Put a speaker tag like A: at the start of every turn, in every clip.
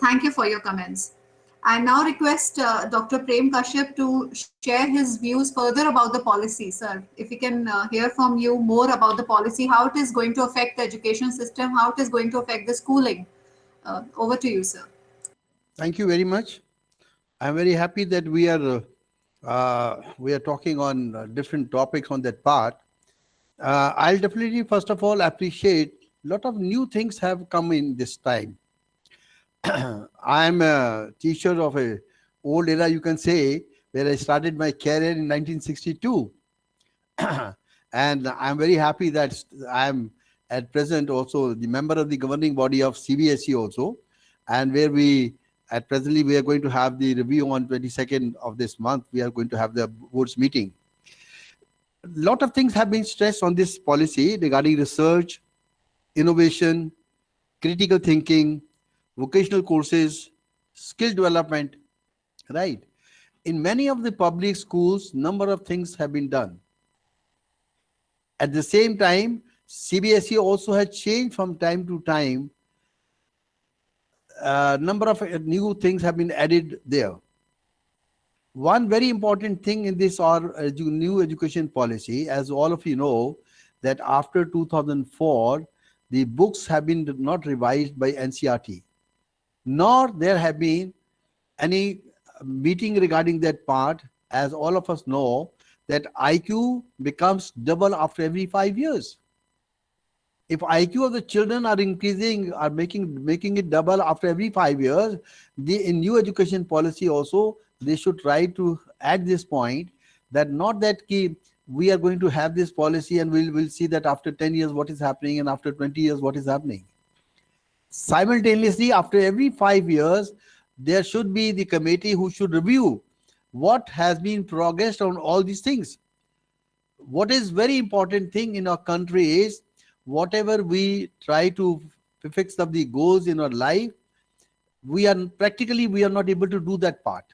A: Thank you for your comments. I now request Dr. Prem Kashyap to share his views further about the policy. Sir, if we can hear from you more about the policy, how it is going to affect the education system, how it is going to affect the schooling. Over to you, sir.
B: Thank you very much. I'm very happy that we are talking on different topics on that part. I'll definitely first of all appreciate a lot of new things have come in this time. I'm a teacher of a old era, you can say, where I started my career in 1962. And I'm very happy that I'm at present also the member of the governing body of CBSE also, and where we at presently we are going to have the review on 22nd of this month. We are going to have the board's meeting. A lot of things have been stressed on this policy regarding research, innovation, critical thinking, vocational courses, skill development, right? In many of the public schools, number of things have been done. At the same time, CBSE also has changed from time to time. Number of new things have been added there. One very important thing in this new education policy, as all of you know, that after 2004, the books have been not revised by NCERT, nor there have been any meeting regarding that part. As all of us know, that IQ becomes double after every 5 years. If IQ of the children are increasing, are making it double after every 5 years, in new education policy also they should try to add this point, that not that we are going to have this policy and we'll see that after 10 years what is happening and after 20 years what is happening. Simultaneously, after every 5 years, there should be the committee who should review what has been progressed on all these things. What is very important thing in our country is, whatever we try to fix up the goals in our life, we are not able to do that part.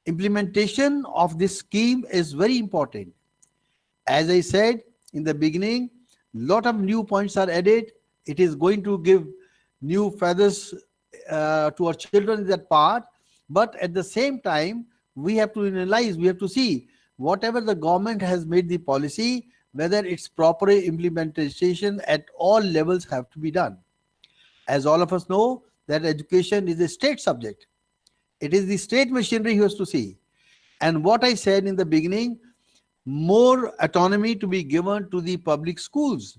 B: Implementation of this scheme is very important. As I said in the beginning, lot of new points are added. It is going to give new feathers to our children in that part. But at the same time, we have to analyze, we have to see whatever the government has made the policy, whether its proper implementation at all levels have to be done. As all of us know, that education is a state subject. It is the state machinery who has to see. And what I said in the beginning, more autonomy to be given to the public schools.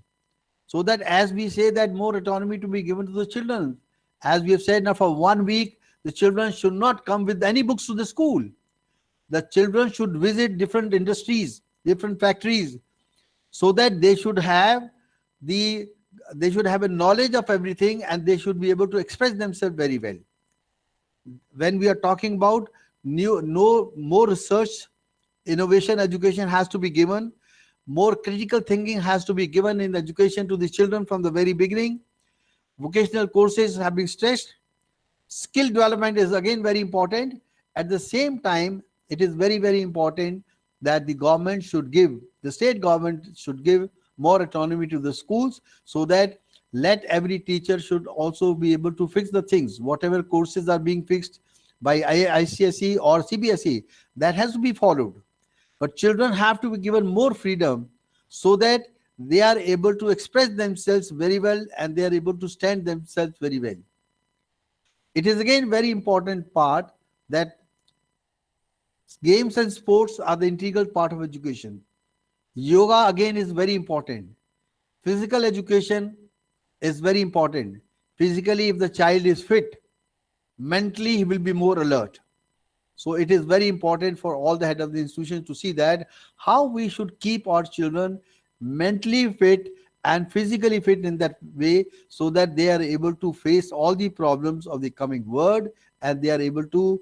B: So that as we say that more autonomy to be given to the children, as we have said now for 1 week, the children should not come with any books to the school. The children should visit different industries, different factories, so that they should have a knowledge of everything and they should be able to express themselves very well. When we are talking about more research, innovation, education has to be given. More critical thinking has to be given in education to the children from the very beginning. Vocational courses have been stressed. Skill development is again very important. At the same time, it is very, very important that the state government should give more autonomy to the schools, so that let every teacher should also be able to fix the things. Whatever courses are being fixed by ICSE or CBSE, that has to be followed. But children have to be given more freedom so that they are able to express themselves very well and they are able to stand themselves very well. It is again very important part that games and sports are the integral part of education. Yoga again is very important. Physical education is very important. Physically, if the child is fit, mentally he will be more alert. So it is very important for all the head of the institution to see that how we should keep our children mentally fit and physically fit in that way, so that they are able to face all the problems of the coming world and they are able to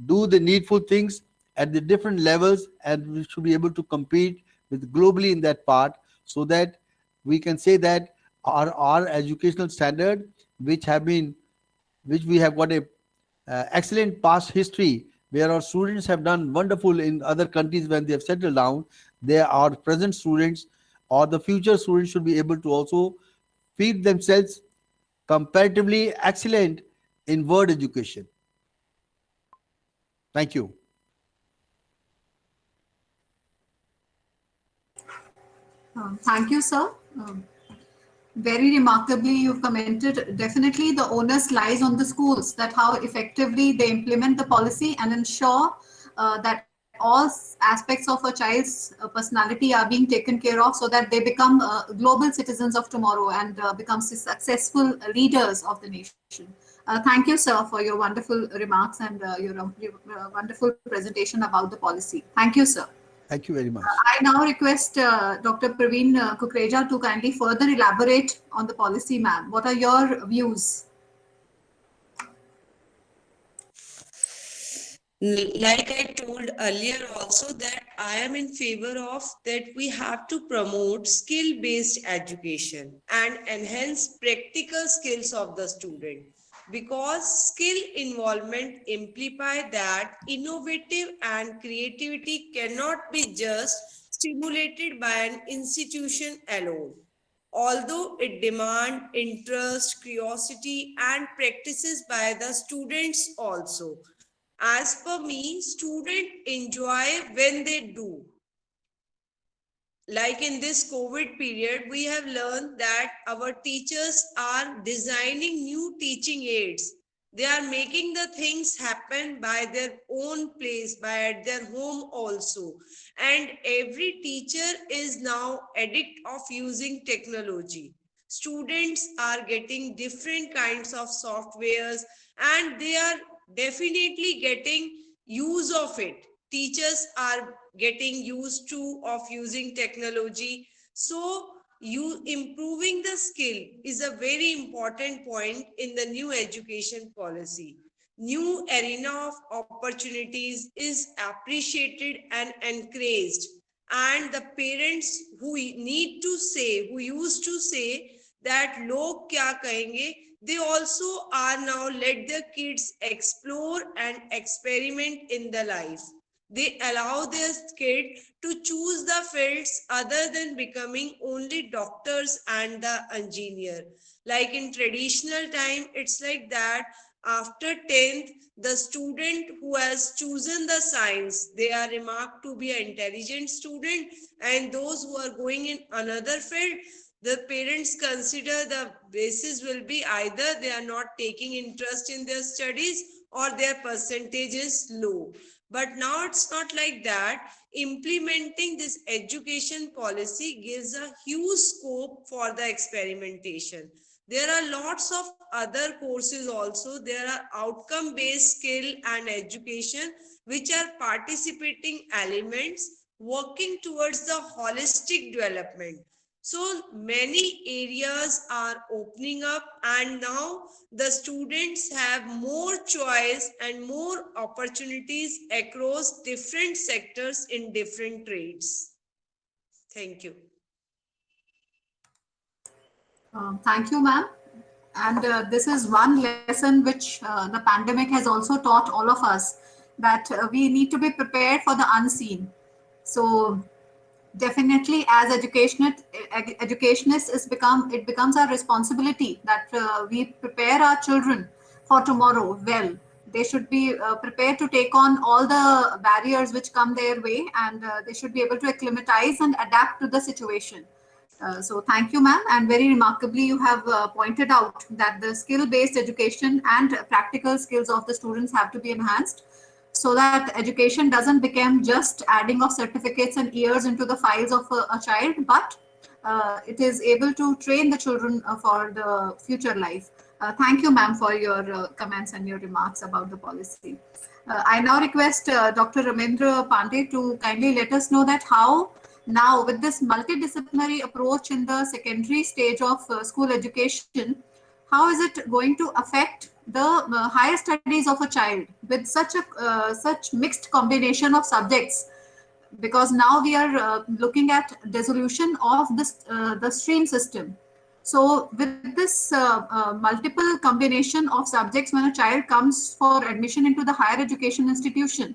B: do the needful things at the different levels, and we should be able to compete with globally in that part, so that we can say that our educational standard, which we have got a excellent past history, where our students have done wonderful in other countries when they have settled down. Our present students or the future students should be able to also feed themselves comparatively excellent in word education. Thank you.
A: Thank you, sir. Very remarkably, you've commented. Definitely, the onus lies on the schools that how effectively they implement the policy and ensure that all aspects of a child's personality are being taken care of, so that they become global citizens of tomorrow and become successful leaders of the nation. Thank you, sir, for your wonderful remarks and your wonderful presentation about the policy. Thank you, sir.
B: Thank you very much.
A: I now request Dr. Praveen Kukreja to kindly further elaborate on the policy, ma'am. What are your views?
C: Like I told earlier also, that I am in favor of that we have to promote skill-based education and enhance practical skills of the student, because skill involvement imply that innovative and creativity cannot be just stimulated by an institution alone. Although it demands interest, curiosity, and practices by the students also. As per me, students enjoy when they do. Like in this COVID period, we have learned that our teachers are designing new teaching aids. They are making the things happen by their own place, by at their home also. And every teacher is now addict of using technology. Students are getting different kinds of softwares, and they are definitely getting use of it. Teachers are getting used to of using technology. So you improving the skill is a very important point in the new education policy. New arena of opportunities is appreciated and encouraged, and the parents who need to say, who used to say that log kya kahenge, they also are now let their kids explore and experiment in the life. They allow their kid to choose the fields other than becoming only doctors and the engineer. Like in traditional time, it's like that after 10th, the student who has chosen the science, they are remarked to be an intelligent student, and those who are going in another field, the parents consider the basis will be either they are not taking interest in their studies or their percentage is low. But now it's not like that. Implementing this education policy gives a huge scope for the experimentation. There are lots of other courses also. There are outcome based skill and education which are participating elements working towards the holistic development. So many areas are opening up, and now the students have more choice and more opportunities across different sectors in different trades. Thank you.
A: Thank you, ma'am. And this is one lesson which the pandemic has also taught all of us, that we need to be prepared for the unseen. So definitely, as educationists, it becomes our responsibility that we prepare our children for tomorrow well. They should be prepared to take on all the barriers which come their way, and they should be able to acclimatize and adapt to the situation. So thank you, ma'am. And very remarkably, you have pointed out that the skill-based education and practical skills of the students have to be enhanced, so that education doesn't become just adding of certificates and years into the files of a child, but it is able to train the children for the future life. Thank you, ma'am, for your comments and your remarks about the policy. I now request Dr. Ramendra Pandey to kindly let us know that how now, with this multidisciplinary approach in the secondary stage of school education, how is it going to affect the higher studies of a child with such mixed combination of subjects? Because now we are looking at dissolution of this the stream system. So with this multiple combination of subjects, when a child comes for admission into the higher education institution,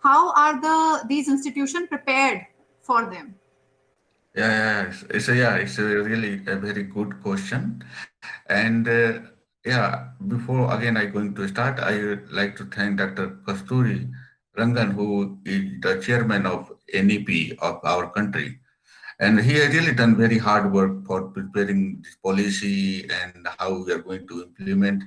A: how are these institutions prepared for them?
D: Yeah, it's a really a very good question, and Yeah, before again I going to start, I would like to thank Dr. Kasturi Rangan, who is the chairman of NEP of our country. And he has really done very hard work for preparing this policy and how we are going to implement.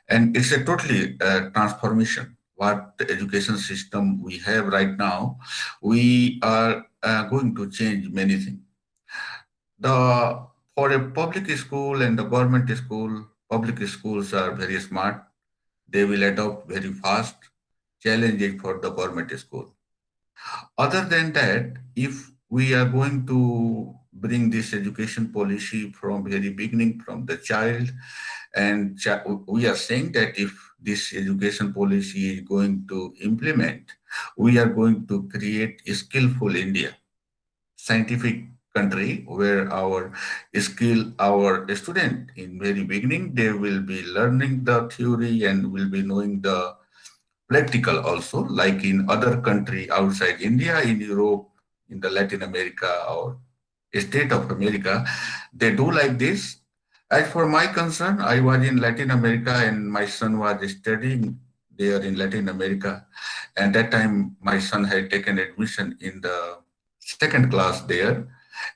D: And it's a totally transformation. What the education system we have right now, we are going to change many things. The for a public school and the government school, public schools are very smart. They will adopt very fast, challenging for the government school. Other than that, if we are going to bring this education policy from very beginning, from the child, and we are saying that if this education policy is going to implement, we are going to create a skillful India, scientific country where our student in very beginning, they will be learning the theory and will be knowing the practical also, like in other country outside India, in Europe, in the Latin America or state of America, they do like this. As for my concern, I was in Latin America and my son was studying there in Latin America. And that time my son had taken admission in the second class there.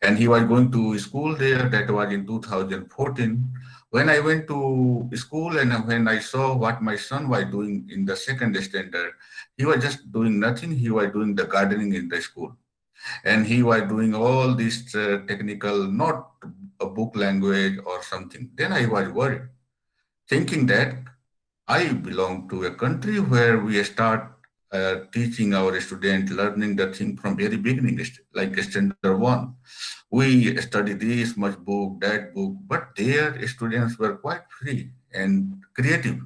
D: And he was going to school there. That was in 2014. When I went to school and when I saw what my son was doing in the second standard, he was just doing nothing. He was doing the gardening in the school. And he was doing all this technical, not a book language or something. Then I was worried, thinking that I belong to a country where we start teaching our students, learning the thing from very beginning, like standard one. We study this much book, that book, but their students were quite free and creative.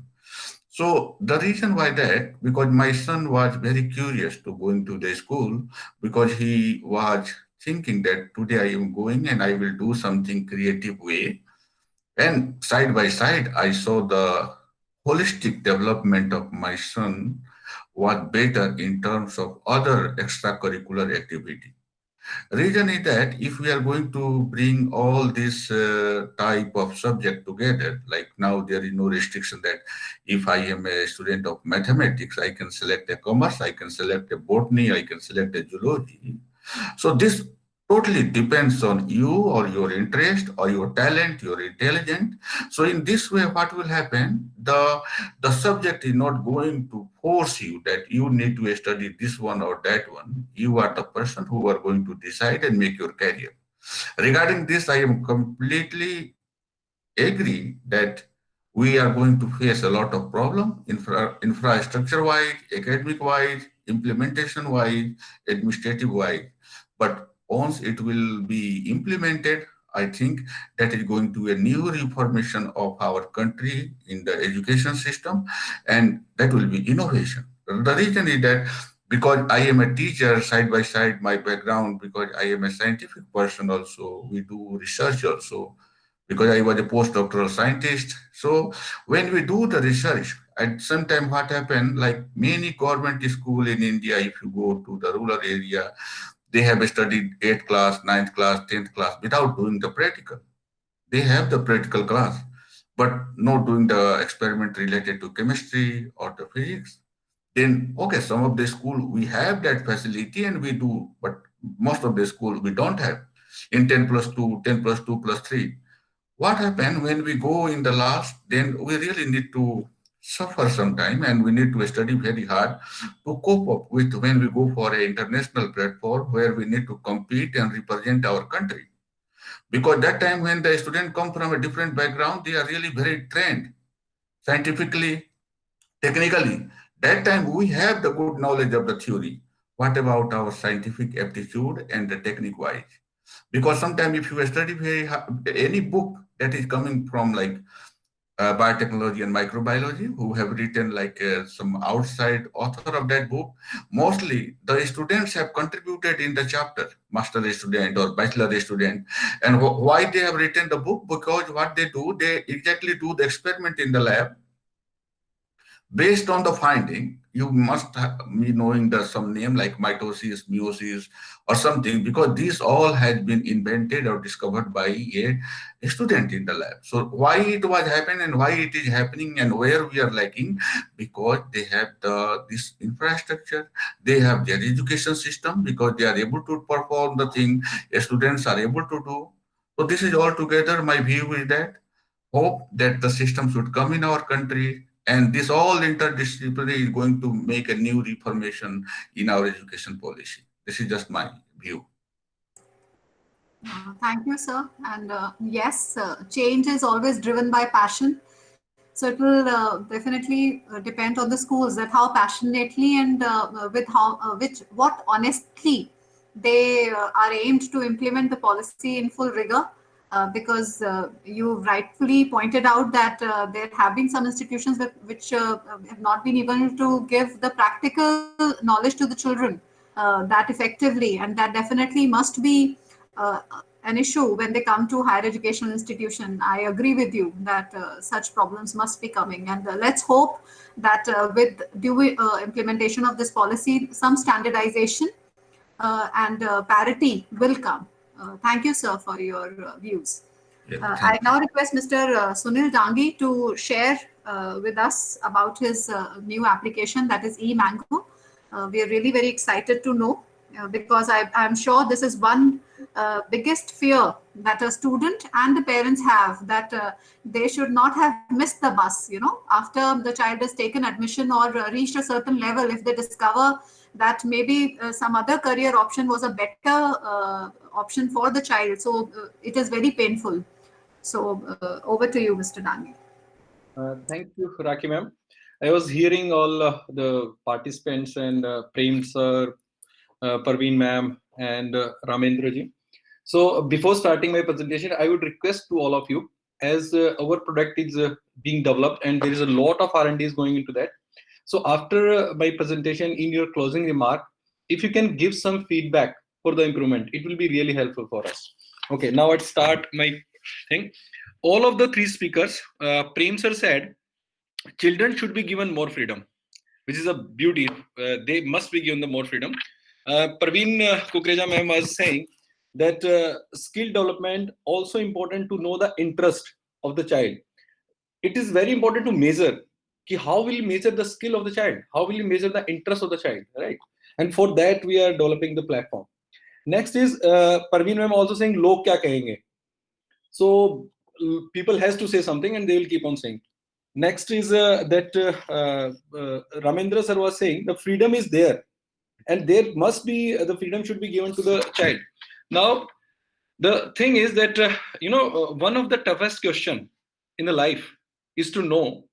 D: So the reason why that, because my son was very curious to going to the school, because he was thinking that today I am going and I will do something creative way. And side by side, I saw the holistic development of my son was better in terms of other extracurricular activity. Reason is that if we are going to bring all this type of subject together, like now there is no restriction that if I am a student of mathematics, I can select a commerce, I can select a botany, I can select a zoology. So this totally depends on you or your interest or your talent, your intelligence. So in this way, what will happen? The subject is not going to force you that you need to study this one or that one. You are the person who are going to decide and make your career. Regarding this, I am completely agree that we are going to face a lot of problem infrastructure wise, academic wise, implementation wise, administrative wise. But once it will be implemented, I think that is going to be a new reformation of our country in the education system, and that will be innovation. The reason is that because I am a teacher side by side, my background, because I am a scientific person also, we do research also, because I was a postdoctoral scientist. So when we do the research, at some time what happened, like many government school in India, if you go to the rural area, they have studied 8th class, 9th class, 10th class without doing the practical. They have the practical class, but not doing the experiment related to chemistry or the physics. Then, okay, some of the school, we have that facility and we do, but most of the school we don't have. In 10 plus 2, 10 plus 2 plus 3, what happened when we go in the last, then we really need to suffer some time and we need to study very hard to cope up with when we go for an international platform where we need to compete and represent our country. Because that time when the student come from a different background, they are really very trained scientifically, technically. That time we have the good knowledge of the theory. What about our scientific aptitude and the technique wise? Because sometimes if you study any book that is coming from like biotechnology and microbiology, who have written like some outside author of that book, mostly the students have contributed in the chapter, master student or bachelor student. And why they have written the book? Because what they do, they exactly do the experiment in the lab. Based on the finding, you must be knowing some name like mitosis, meiosis, or something, because these all has been invented or discovered by a student in the lab. So why it was happening and why it is happening and where we are lacking, because they have this infrastructure, they have their education system, because they are able to perform the thing students are able to do. So this is altogether my view is that hope that the system should come in our country, and this all interdisciplinary is going to make a new reformation in our education policy. This is just my view.
A: Thank you, sir. And yes, change is always driven by passion. So it will definitely depend on the schools that how passionately and with what honestly they are aimed to implement the policy in full rigor. Because you rightfully pointed out that there have been some institutions which have not been able to give the practical knowledge to the children that effectively, and that definitely must be an issue when they come to higher educational institution. I agree with you that such problems must be coming, and let's hope that with due implementation of this policy, some standardization and parity will come. Thank you, sir, for your views.
D: Yeah,
A: I
D: thank you.
A: now request Mr. Sunil Dangi to share with us about his new application, that is eMango. We are really very excited to know because I'm sure this is one biggest fear that a student and the parents have, that they should not have missed the bus, after the child has taken admission or reached a certain level. If they discover that maybe some other career option was a better option for the child, so it is very painful. So over to you, Mr. Dangi.
E: Thank you, Rakhi ma'am. I was hearing all the participants and Prem sir, Parveen ma'am, and Ramendra ji. So before starting my presentation, I would request to all of you, as our product is being developed and there is a lot of R&D is going into that. So after my presentation, in your closing remark, if you can give some feedback for the improvement, it will be really helpful for us. Okay, now let's start my thing. All of the three speakers, Prem sir said, children should be given more freedom, which is a beauty. They must be given the more freedom. Parveen Kukreja ma'am was saying that skill development also important to know the interest of the child. It is very important to measure how will you measure the skill of the child, how will you measure the interest of the child, right? And for that we are developing the platform. Next is Parveen ma'am also saying log kya kahenge. So people has to say something and they will keep on saying. Next is that Ramendra sir was saying the freedom is there, and there must be the freedom should be given to the child. Now the thing is that one of the toughest question in the life is to know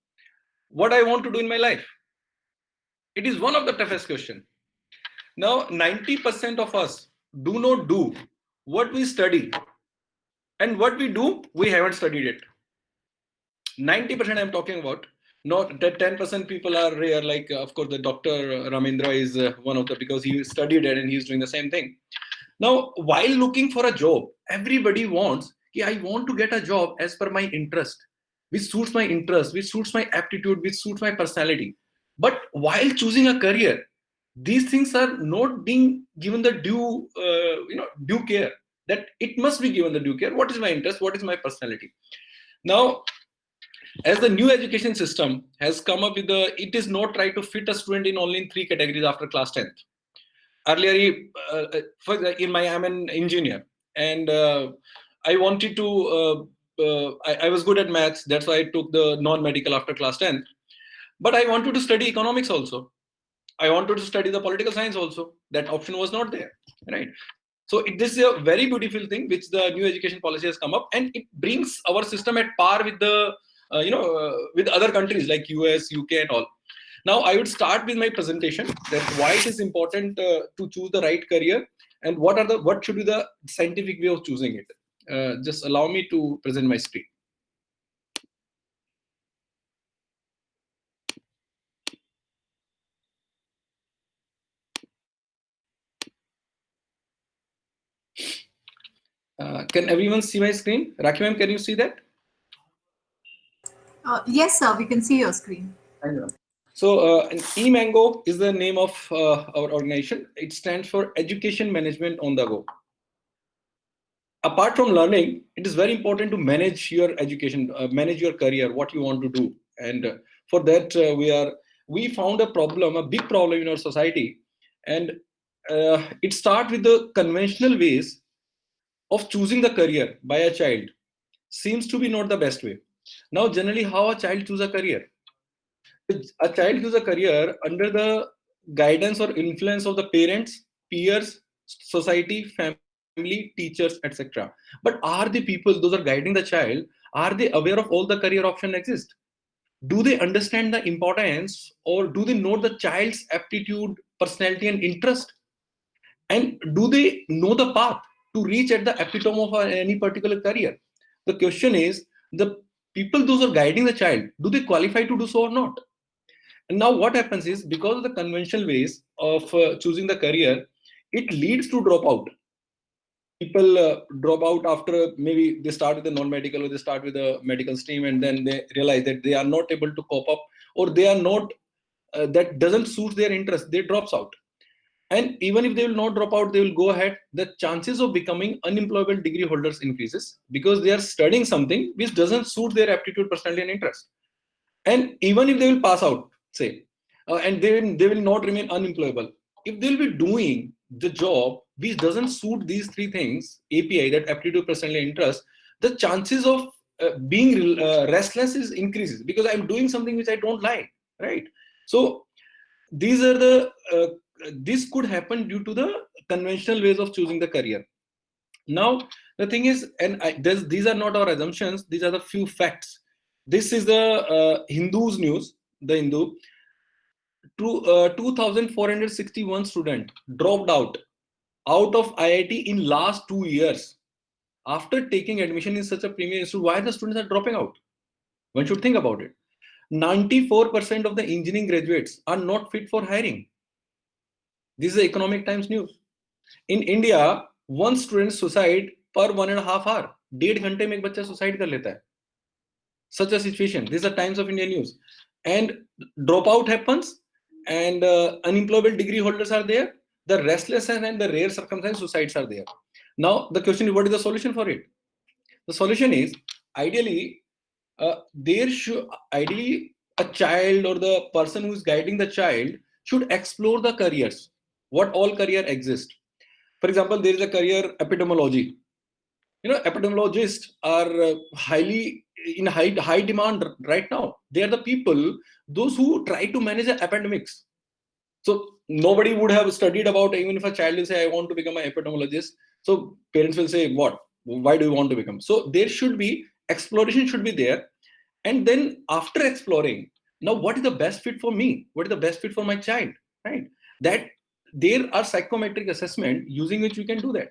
E: what I want to do in my life. It is one of the toughest question. Now 90% of us do not do what we study, and what we do we haven't studied it. 90% I'm talking about. Not that 10% people are rare, like of course the Dr. Ramendra is one of the, because he studied it and he's doing the same thing. Now while looking for a job, everybody wants, I want to get a job as per my interest, which suits my interest, which suits my aptitude, which suits my personality. But while choosing a career, these things are not being given the due due care, that it must be given the due care. What is my interest, what is my personality? Now as the new education system has come up with it is not try to fit a student in only in 3 categories after class 10th. Earlier, I'm an engineer, and I wanted to, I was good at maths, that's why I took the non-medical after class 10th. But I wanted to study economics also. I wanted to study the political science also. That option was not there, right? So this is a very beautiful thing which the new education policy has come up, and it brings our system at par with the with other countries like US, UK, and all. Now I would start with my presentation, that why it is important to choose the right career, and what should be the scientific way of choosing it. Just allow me to present my screen. Can everyone see my screen? Rakhi ma'am, can you see that?
A: Yes, sir, we can see your screen.
E: So eMango is the name of our organization. It stands for Education Management on the Go. Apart from learning, it is very important to manage your education, manage your career, what you want to do. And for that, we found a big problem in our society. And it starts with the conventional ways of choosing the career by a child. Seems to be not the best way. Now, generally, how a child choose a career? A child choose a career under the guidance or influence of the parents, peers, society, family, teachers, etc. But are the people those are guiding the child, are they aware of all the career options exist? Do they understand the importance, or do they know the child's aptitude, personality, and interest? And do they know the path to reach at the epitome of any particular career? The question is, the people those are guiding the child, do they qualify to do so or not? And now what happens is, because of the conventional ways of choosing the career, it leads to dropout. People drop out after maybe they start with the non-medical or they start with the medical stream, and then they realize that they are not able to cope up, or they are not, that doesn't suit their interest, they drops out. And even if they will not drop out, they will go ahead, the chances of becoming unemployable degree holders increases, because they are studying something which doesn't suit their aptitude, personality, and interest. And even if they will pass out, say, and they will not remain unemployable, if they'll be doing the job which doesn't suit these three things, API, that aptitude, personality, interest, the chances of being restless is increases, because I'm doing something which I don't like, right? So these are the this could happen due to the conventional ways of choosing the career. Now the thing is, and these are not our assumptions, these are the few facts. This is the Hindu's news, the Hindu. 2,461 students dropped out of IIT in last 2 years after taking admission in such a premier institute. Why the students are dropping out? One should think about it. 94% of the engineering graduates are not fit for hiring. This is the Economic Times news. In India, one student suicide per 1.5 hour. 1.5 घंटे में एक बच्चा suicide कर लेता है. Such a situation. This is the Times of India news. And dropout happens, and unemployable degree holders are there. The restlessness and the rare circumstance suicides are there. Now the question is, what is the solution for it? The solution is, ideally, there should a child or the person who is guiding the child should explore the careers. What all career exist? For example, there is a career epidemiology. Epidemiologists are highly in high demand right now. They are the people, those who try to manage the epidemics. So nobody would have studied about, even if a child will say, I want to become an epidemiologist. So parents will say, what? Why do you want to become? So there should be, exploration should be there. And then after exploring, now what is the best fit for me? What is the best fit for my child? Right? That there are psychometric assessment using which we can do that.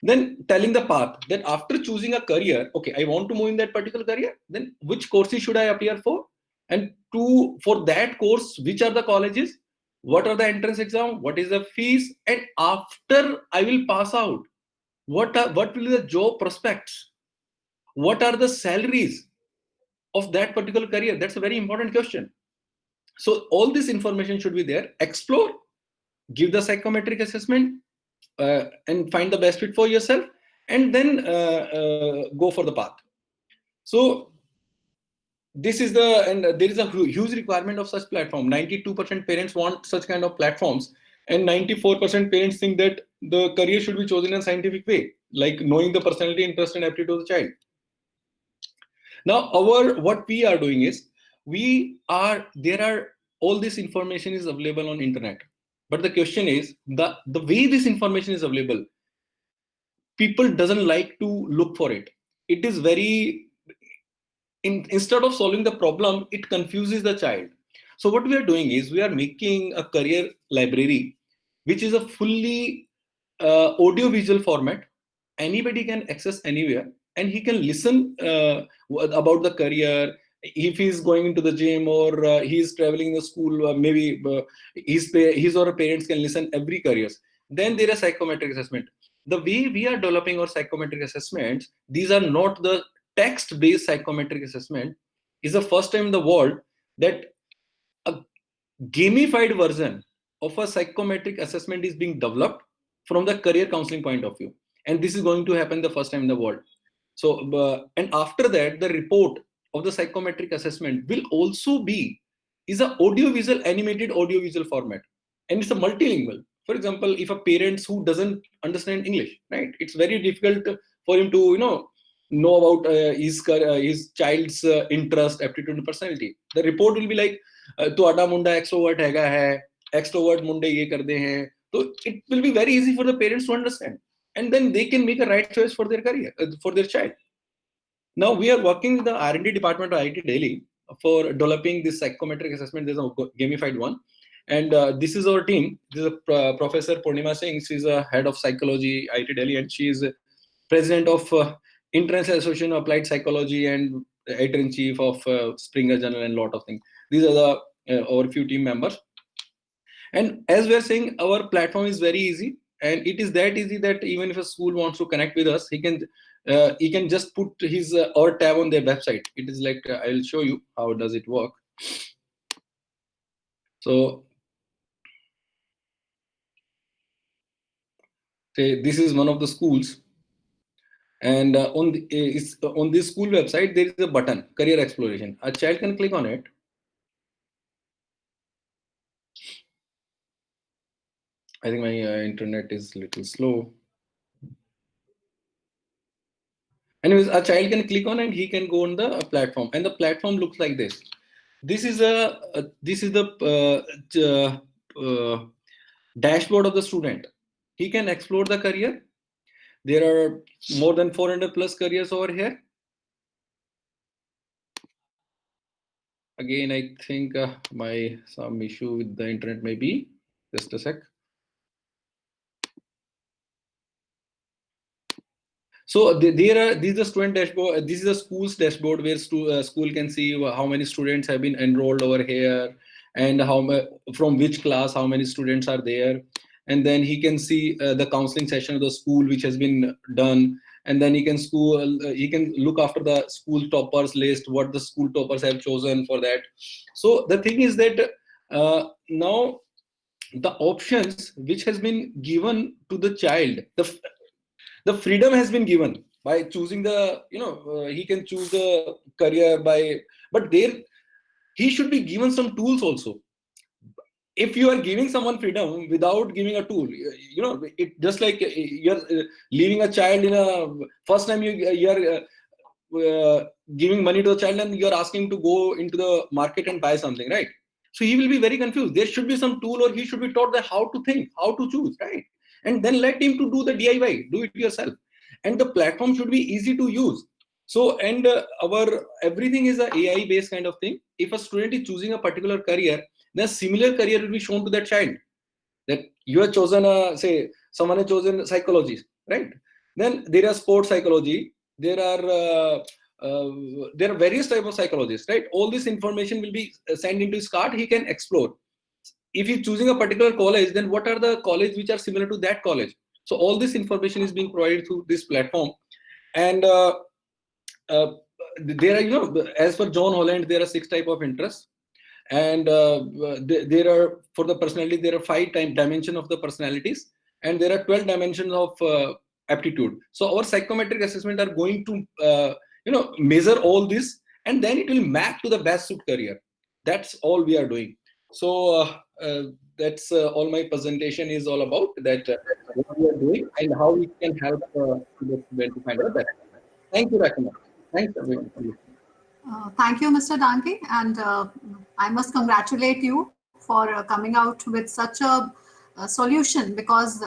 E: Then telling the path, that after choosing a career, okay, I want to move in that particular career, then which courses should I appear for? And for that course, which are the colleges? What are the entrance exam? What is the fees? And after I will pass out, what will be the job prospects? What are the salaries of that particular career? That's a very important question. So all this information should be there. Explore, give the psychometric assessment, and find the best fit for yourself, and then go for the path. So this is and there is a huge requirement of such platform. 92% parents want such kind of platforms, and 94% parents think that the career should be chosen in a scientific way, like knowing the personality, interest, and aptitude of the child. Now what we are doing is, all this information is available on internet. But the question is, the way this information is available, people doesn't like to look for it. It is very, instead of solving the problem, it confuses the child. So what we are doing is, we are making a career library, which is a fully audio-visual format. Anybody can access anywhere, and he can listen about the career. If he's going into the gym, or he's traveling in the school, maybe his or her parents can listen every careers. Then there is psychometric assessment. The way we are developing our psychometric assessments, these are not the text-based psychometric assessment. Is the first time in the world that gamified version of a psychometric assessment is being developed from the career counseling point of view. And this is going to happen the first time in the world. So, and after that, the report of the psychometric assessment will also be is a audiovisual, animated audiovisual format, and it's a multilingual. For example, if a parent who doesn't understand English, right, it's very difficult for him to know about his child's interest, aptitude, and personality. The report will be like, "Tuada munda extrovert हैगा है, extrovert munde ये करते हैं." So it will be very easy for the parents to understand, and then they can make a right choice for their career, for their child. Now we are working with the R&D department of IIT Delhi for developing this psychometric assessment. There's a gamified one, and this is our team. This is Professor Purnima Singh. She's a head of psychology IIT Delhi, and she is president of International Association of Applied Psychology and editor-in-chief of Springer Journal and a lot of things. These are the our few team members. And as we are saying, our platform is very easy, and it is that easy that even if a school wants to connect with us, he can just put his our tab on their website. It is like I'll show you how does it work. So say this is one of the schools, and on this school website there is a button, career exploration. A child can click on it. I think my internet is a little slow. Anyways, a child can click on and he can go on the platform, and the platform looks like this. This is the dashboard of the student. He can explore the career. There are more than 400 plus careers over here. Again, I think some issue with the internet maybe. Just a sec. So this is the student dashboard. This is the school's dashboard where school can see how many students have been enrolled over here, and from which class how many students are there, and then he can see the counseling session of the school which has been done, and then he can look after the school toppers list, what the school toppers have chosen for that. So the thing is that now the options which has been given to the child, the freedom has been given by choosing the, he can choose the career but he should be given some tools also. If you are giving someone freedom without giving a tool, it just like you're leaving a child first time you're giving money to a child and you're asking to go into the market and buy something, right? So he will be very confused. There should be some tool, or he should be taught that how to think, how to choose, right? And then let him to do the DIY, do it yourself. And the platform should be easy to use. So, and our everything is a AI based kind of thing. If a student is choosing a particular career, then a similar career will be shown to that child. That you have chosen, say, someone has chosen psychology, right? Then there are sports psychology. There are various types of psychologists, right? All this information will be sent into his cart. He can explore. If he's choosing a particular college, then what are the colleges which are similar to that college? So all this information is being provided through this platform. And there are, as per John Holland, there are 6 types of interests. And there are, for the personality, there are 5 dimensions of the personalities, and there are 12 dimensions of aptitude. So our psychometric assessment are going to, measure all this, and then it will map to the best suit career. That's all we are doing. So that's all my presentation is all about, that what we are doing and how we can help the student to find out that. Thank you, Rakima. Thanks everyone.
A: Thank you, Mr. Danke, and I must congratulate you for coming out with such a solution, because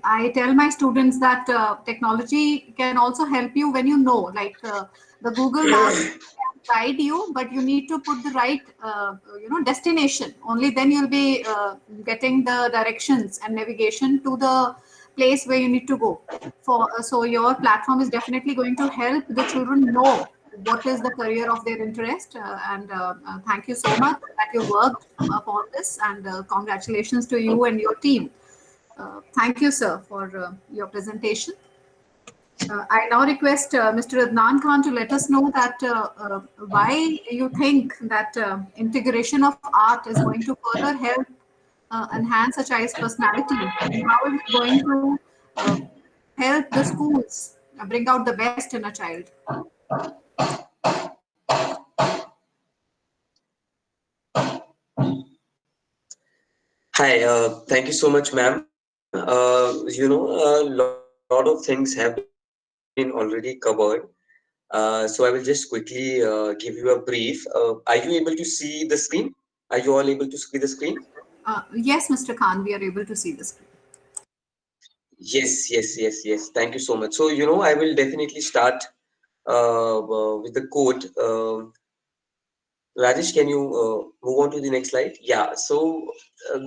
A: I tell my students that technology can also help you when you know, like the Google Maps can guide you, but you need to put the right destination. Only then you'll be getting the directions and navigation to the place where you need to go. So your platform is definitely going to help the children know what is the career of their interest, and thank you so much that you worked upon this, and congratulations to you and your team. Thank you, sir, for your presentation. I now request Mr. Adnan Khan to let us know that why you think that integration of art is going to further help enhance a child's personality, and how is it going to uh, help the schools bring out the best in a child?
F: Hi, thank you so much, ma'am. A lot of things have been already covered. So I will just quickly give you a brief. Are you able to see the screen? Are you all able to see the screen?
A: Yes, Mr. Khan, we are able to see the screen.
F: Yes. Thank you so much. So, I will definitely start with the quote. Rajesh, can you move on to the next slide? Yeah. So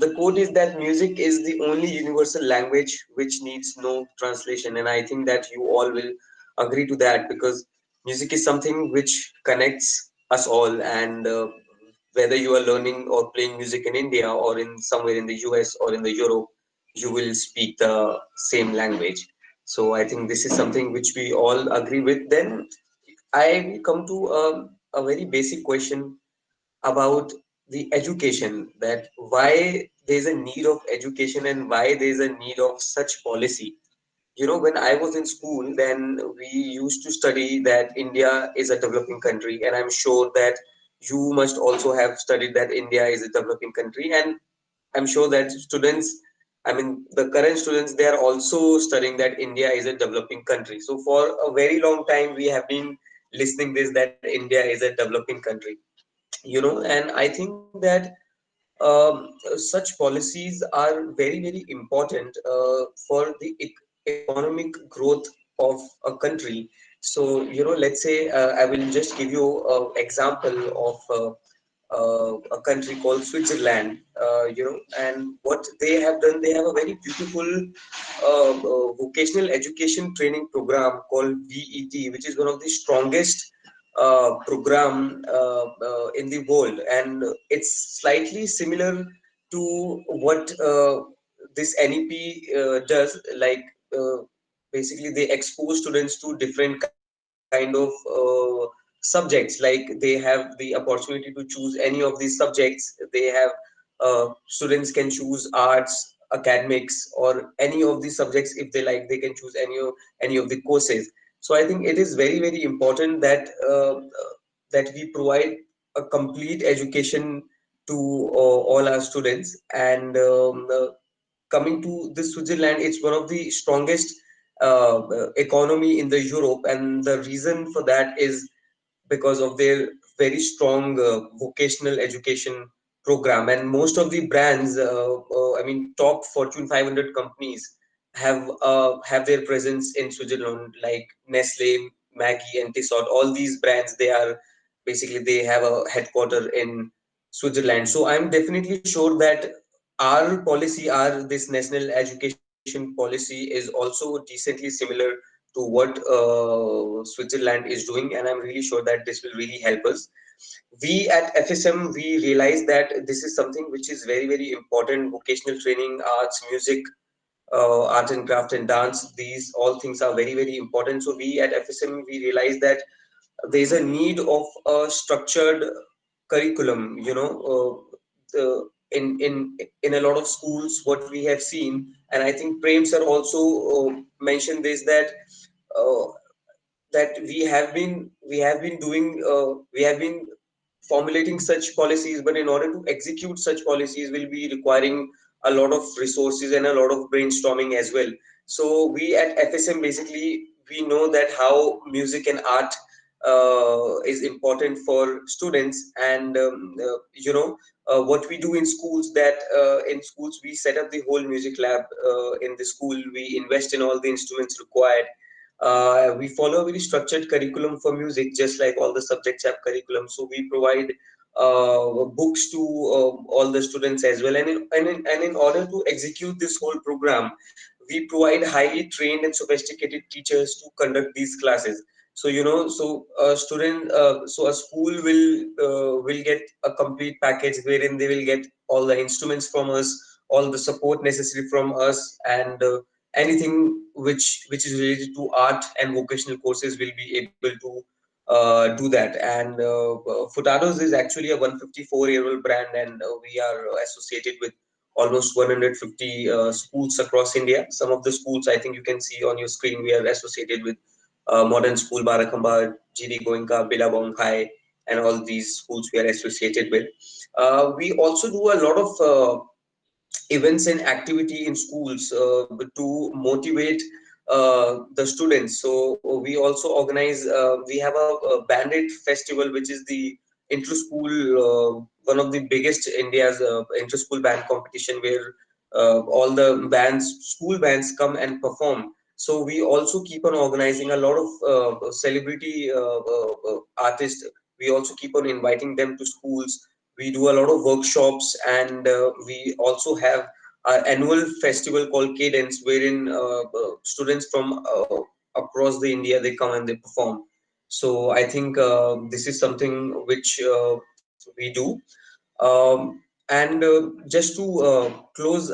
F: the quote is that music is the only universal language which needs no translation, and I think that you all will agree to that because music is something which connects us all, and whether you are learning or playing music in India or in somewhere in the US or in the Europe, you will speak the same language. So I think this is something which we all agree with. Then I will come to a very basic question about the education, that why there's a need of education and why there's a need of such policy. When I was in school, then we used to study that India is a developing country, and I'm sure that you must also have studied that India is a developing country, and I'm sure that students, I mean, the current students, they are also studying that India is a developing country. So for a very long time, we have been listening this that India is a developing country. And I think that such policies are very important for the economic growth of a country. So let's say I will just give you an example of a country called Switzerland. And what they have done, they have a very beautiful vocational education training program called VET, which is one of the strongest program in the world, and it's slightly similar to what this NEP does. Like basically, they expose students to different kind of subjects. Like they have the opportunity to choose any of these subjects. They have students can choose arts, academics, or any of these subjects. If they like, they can choose any of the courses. So I think it is very important that that we provide a complete education to all our students. And coming to the Switzerland, it's one of the strongest economy in the Europe, and the reason for that is because of their very strong vocational education program. And most of the brands, I mean, top Fortune 500 companies have their presence in Switzerland, like Nestle, Maggie, and Tissot. All these brands, they have a headquarter in Switzerland. So I'm definitely sure that our policy, our this national education policy, is also decently similar to what Switzerland is doing, and I'm really sure that this will really help us. We at FSM, we realize that this is something which is very important. Vocational training, arts, music, art and craft and dance, these all things are very important. So we at FSM, we realize that there is a need of a structured curriculum. In a lot of schools, what we have seen, and I think Prem sir also mentioned this, uh, that we have been doing we have been formulating such policies, but in order to execute such policies will be requiring a lot of resources and a lot of brainstorming as well. So we at FSM, basically, we know that how music and art is important for students. And what we do in schools, that in schools we set up the whole music lab. In the school, we invest in all the instruments required. We follow a very structured curriculum for music, just like all the subjects have curriculum. So we provide books to all the students as well. And in order to execute this whole program, we provide highly trained and sophisticated teachers to conduct these classes. So so a student, so a school will get a complete package wherein they will get all the instruments from us, all the support necessary from us, and anything which is related to art and vocational courses will be able to do that. And Furtados is actually a 154-year-old brand, and we are associated with almost 150 schools across India. Some of the schools I think you can see on your screen, we are associated with Modern School, Barakamba, GD Goenka, Billabong High, and all these schools we are associated with. We also do a lot of events and activity in schools to motivate the students. So we also organize, we have a bandit festival, which is the inter-school, one of the biggest India's inter-school band competition, where all the bands, school bands come and perform. So we also keep on organizing a lot of celebrity artists. We also keep on inviting them to schools. We do a lot of workshops, and we also have our annual festival called Cadence, wherein students from across the India, they come and they perform. So I think this is something which we do. And just to close,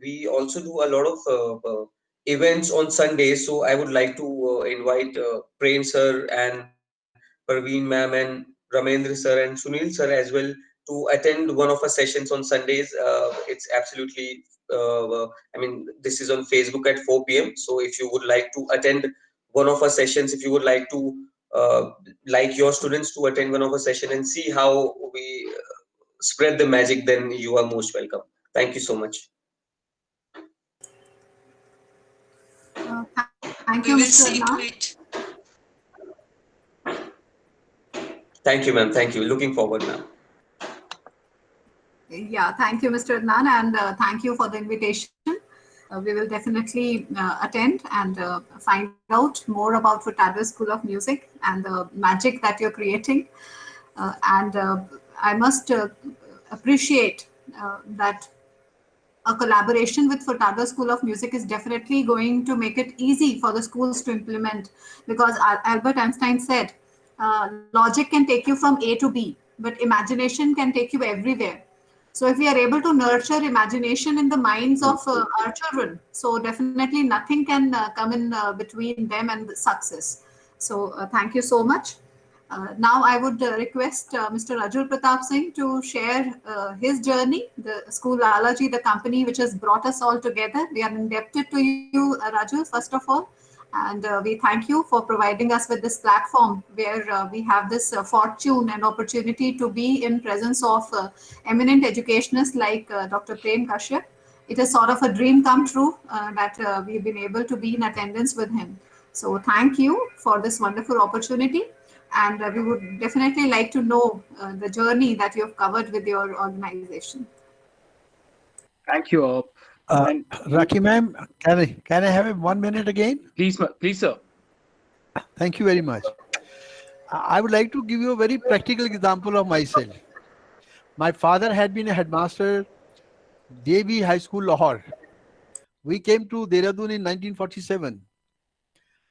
F: we also do a lot of events on Sundays. So I would like to invite Prem sir and Parveen ma'am and Ramendra sir and Sunil sir as well to attend one of our sessions on Sundays. It's absolutely, I mean, this is on Facebook at 4 p.m. So if you would like to attend one of our sessions, if you would like to like your students to attend one of our session and see how we spread the magic, then you are most welcome. Thank you so much.
A: Thank
C: We
A: you,
C: will
A: Mr.
C: see to
A: Adnan.
C: it.
F: Thank you, ma'am. Thank you. Looking forward, ma'am.
A: Yeah, thank you, Mr. Adnan, and thank you for the invitation. We will definitely attend and find out more about Furtado School of Music and the magic that you're creating. And I must appreciate that a collaboration with Furtado School of Music is definitely going to make it easy for the schools to implement, because Albert Einstein said, logic can take you from A to B, but imagination can take you everywhere. So if we are able to nurture imagination in the minds of our children, so definitely nothing can come in between them and the success. So thank you so much. Now I would request Mr. Rajul Pratap Singh to share his journey, the School Lalaji, the company which has brought us all together. We are indebted to you, Rajul, first of all. And we thank you for providing us with this platform where we have this fortune and opportunity to be in presence of eminent educationists like Dr. Prem Kashyap. It is sort of a dream come true that we've been able to be in attendance with him. So thank you for this wonderful opportunity. And we would definitely like to know the journey that you have covered with your organization.
G: Thank you. And
B: Raki ma'am, can I have 1 minute again?
G: please, sir.
B: Thank you very much. I would like to give you a very practical example of myself. My father had been a headmaster, JB High School, Lahore. We came to Dehradun in 1947.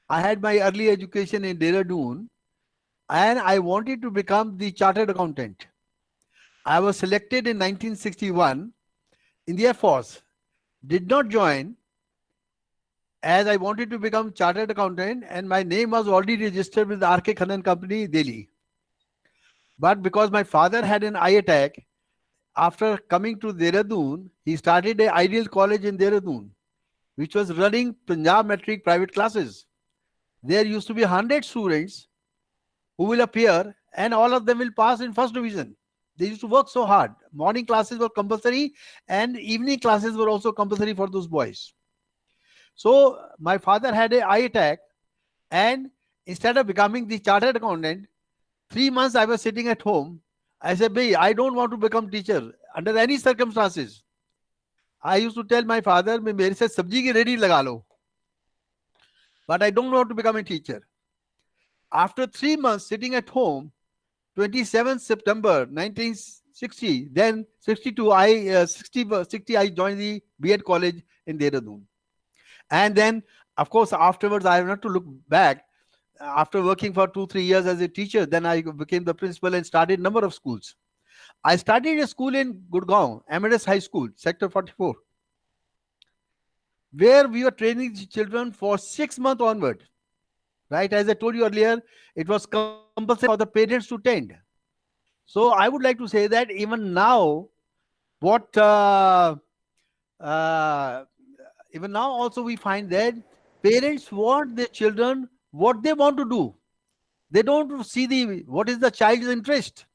B: I had my early education in Dehradun, and I wanted to become the chartered accountant. I was selected in 1961 in the Air Force. Did not join as I wanted to become chartered accountant, and my name was already registered with the R.K. Khannan Company, Delhi. But because my father had an eye attack, after coming to Dehradun, he started an ideal college in Dehradun, which was running Punjab Metric private classes. There used to be 100 students who will appear, and all of them will pass in first division. They used to work so hard. Morning classes were compulsory, and evening classes were also compulsory for those boys. So my father had an eye attack, and instead of becoming the chartered accountant, 3 months I was sitting at home. I said, "Bhai, I don't want to become teacher under any circumstances." I used to tell my father, "Mere se sabji ki redi laga lo," but I don't want to become a teacher. After 3 months sitting at home, 27th September 1960, then 62, I joined the B.Ed college in Dehradun. And then, of course, afterwards, I have not to look back. After working for 2-3 years as a teacher, then I became the principal and started a number of schools. I started a school in Gurgaon, Amadeus High School, Sector 44. where we were training the children for 6 months onward. Right? As I told you earlier, it was compulsory for the parents to attend. So I would like to say that even now, what uh, even now also we find that parents want their children what they want to do. They don't see the what is the child's interest,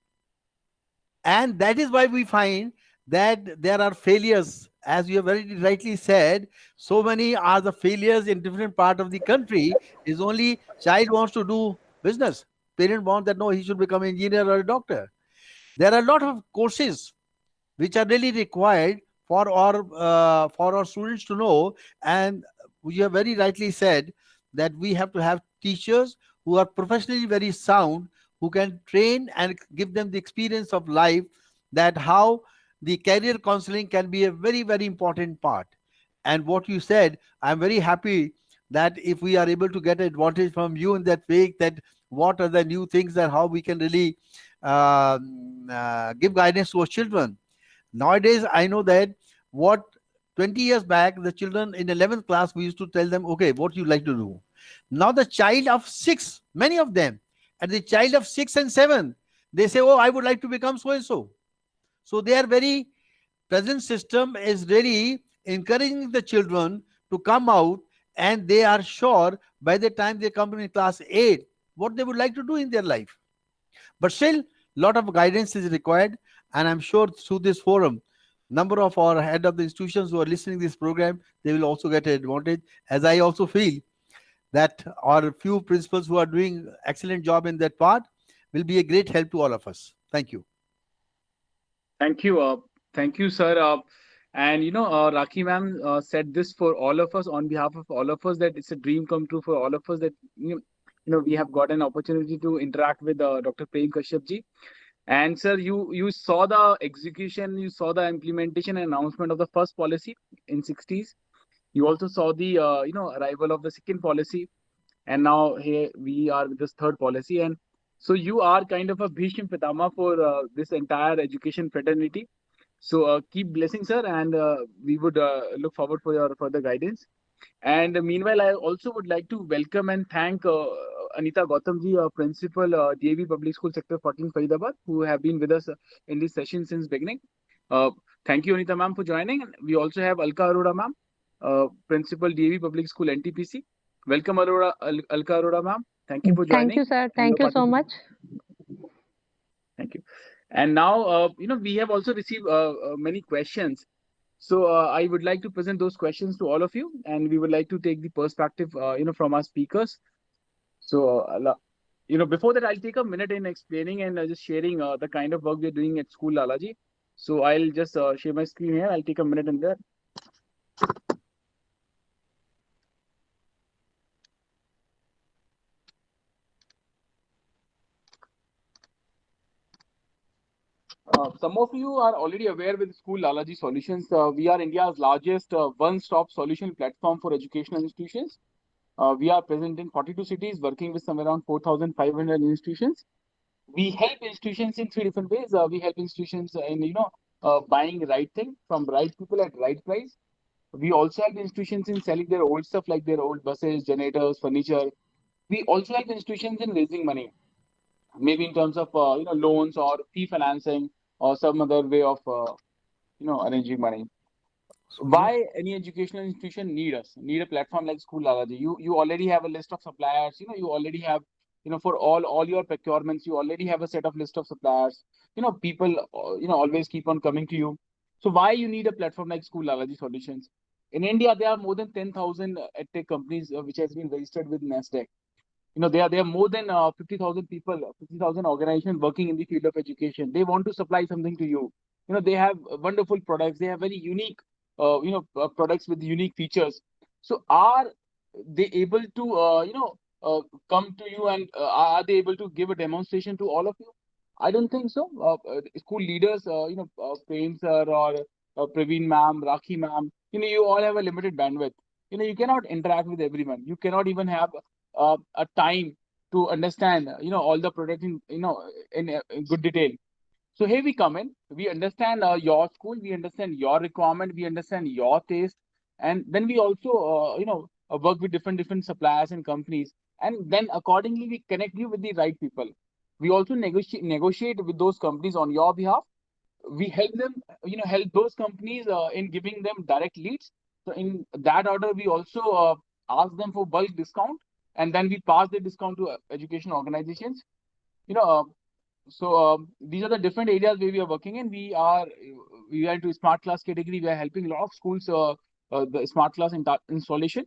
B: and that is why we find that there are failures, as you have very rightly said. So many are the failures in different part of the country. Is only child wants to do business, parent want that no, he should become engineer or a doctor. There are a lot of courses which are really required for our students to know. And you have very rightly said that we have to have teachers who are professionally very sound, who can train and give them the experience of life, that how the career counseling can be a very very important part. And what you said, I'm very happy that if we are able to get advantage from you in that way, that what are the new things and how we can really give guidance to our children. Nowadays, I know that what 20 years back, the children in 11th class, we used to tell them, okay, what you like to do. Now the child of 6, many of them, and the child of 6 and 7, they say, oh, I would like to become so and so. So their very present system is really encouraging the children to come out, and they are sure by the time they come in class 8, what they would like to do in their life. But still, lot of guidance is required, and I'm sure through this forum, number of our head of the institutions who are listening to this program, they will also get an advantage. As I also feel that our few principals who are doing excellent job in that part will be a great help to all of us. Thank you.
G: Thank you. Thank you, sir. And Rakhi ma'am said this for all of us, on behalf of all of us, that it's a dream come true for all of us, that we have got an opportunity to interact with Dr. Prem Kashyap ji. And sir, you saw the execution, you saw the implementation and announcement of the first policy in 60s. You also saw the arrival of the second policy, and now here we are with this third policy. And so you are kind of a Bhishma Pitama for this entire education fraternity. So keep blessing, sir, and we would look forward for your further guidance. And meanwhile, I also would like to welcome and thank Anita Gautamji, Principal, DAV Public School Sector 14, Faridabad, who have been with us in this session since beginning. Thank you, Anita ma'am, for joining. We also have Alka Arora ma'am, Principal, DAV Public School, NTPC. Welcome, Alka Arora ma'am. Thank you for joining.
H: Thank you, sir. Thank you so much.
G: Thank you. And now, we have also received many questions. So I would like to present those questions to all of you, and we would like to take the perspective, from our speakers. So, before that, I'll take a minute in explaining and just sharing the kind of work we're doing at School Lalaji. So I'll just share my screen here. I'll take a minute in there. Some of you are already aware with School Lalaji Solutions. We are India's largest one-stop solution platform for educational institutions. We are present in 42 cities, working with somewhere around 4,500 institutions. We help institutions in 3 different ways. We help institutions in buying the right thing from right people at right price. We also help institutions in selling their old stuff like their old buses, generators, furniture. We also help institutions in raising money, maybe in terms of loans or fee financing or some other way of arranging money. Why any educational institution need a platform like School Lalaji? You already have a list of suppliers. You already have for all your procurements, you already have a set of list of suppliers. People always keep on coming to you. So why you need a platform like School Lalaji Solutions? In India, there are more than 10,000 edtech companies which has been registered with NASDAQ. There are more than 50,000 people, 50,000 organizations working in the field of education. They want to supply something to you. They have wonderful products. They have very unique, products with unique features. So are they able to, come to you, and are they able to give a demonstration to all of you? I don't think so. School leaders, Prem sir or Praveen ma'am, Rakhi ma'am, you all have a limited bandwidth. You cannot interact with everyone. You cannot even have a time to understand all the products in good detail. So here we come in. We understand your school, we understand your requirement, we understand your taste, And then we also, work with different suppliers and companies. And then accordingly, we connect you with the right people. We also negotiate with those companies on your behalf. We help them, help those companies in giving them direct leads. So in that order, we also ask them for bulk discount, and then we pass the discount to education organizations. You know, these are the different areas where we are working in. We are into smart class category. We are helping a lot of schools the smart class installation.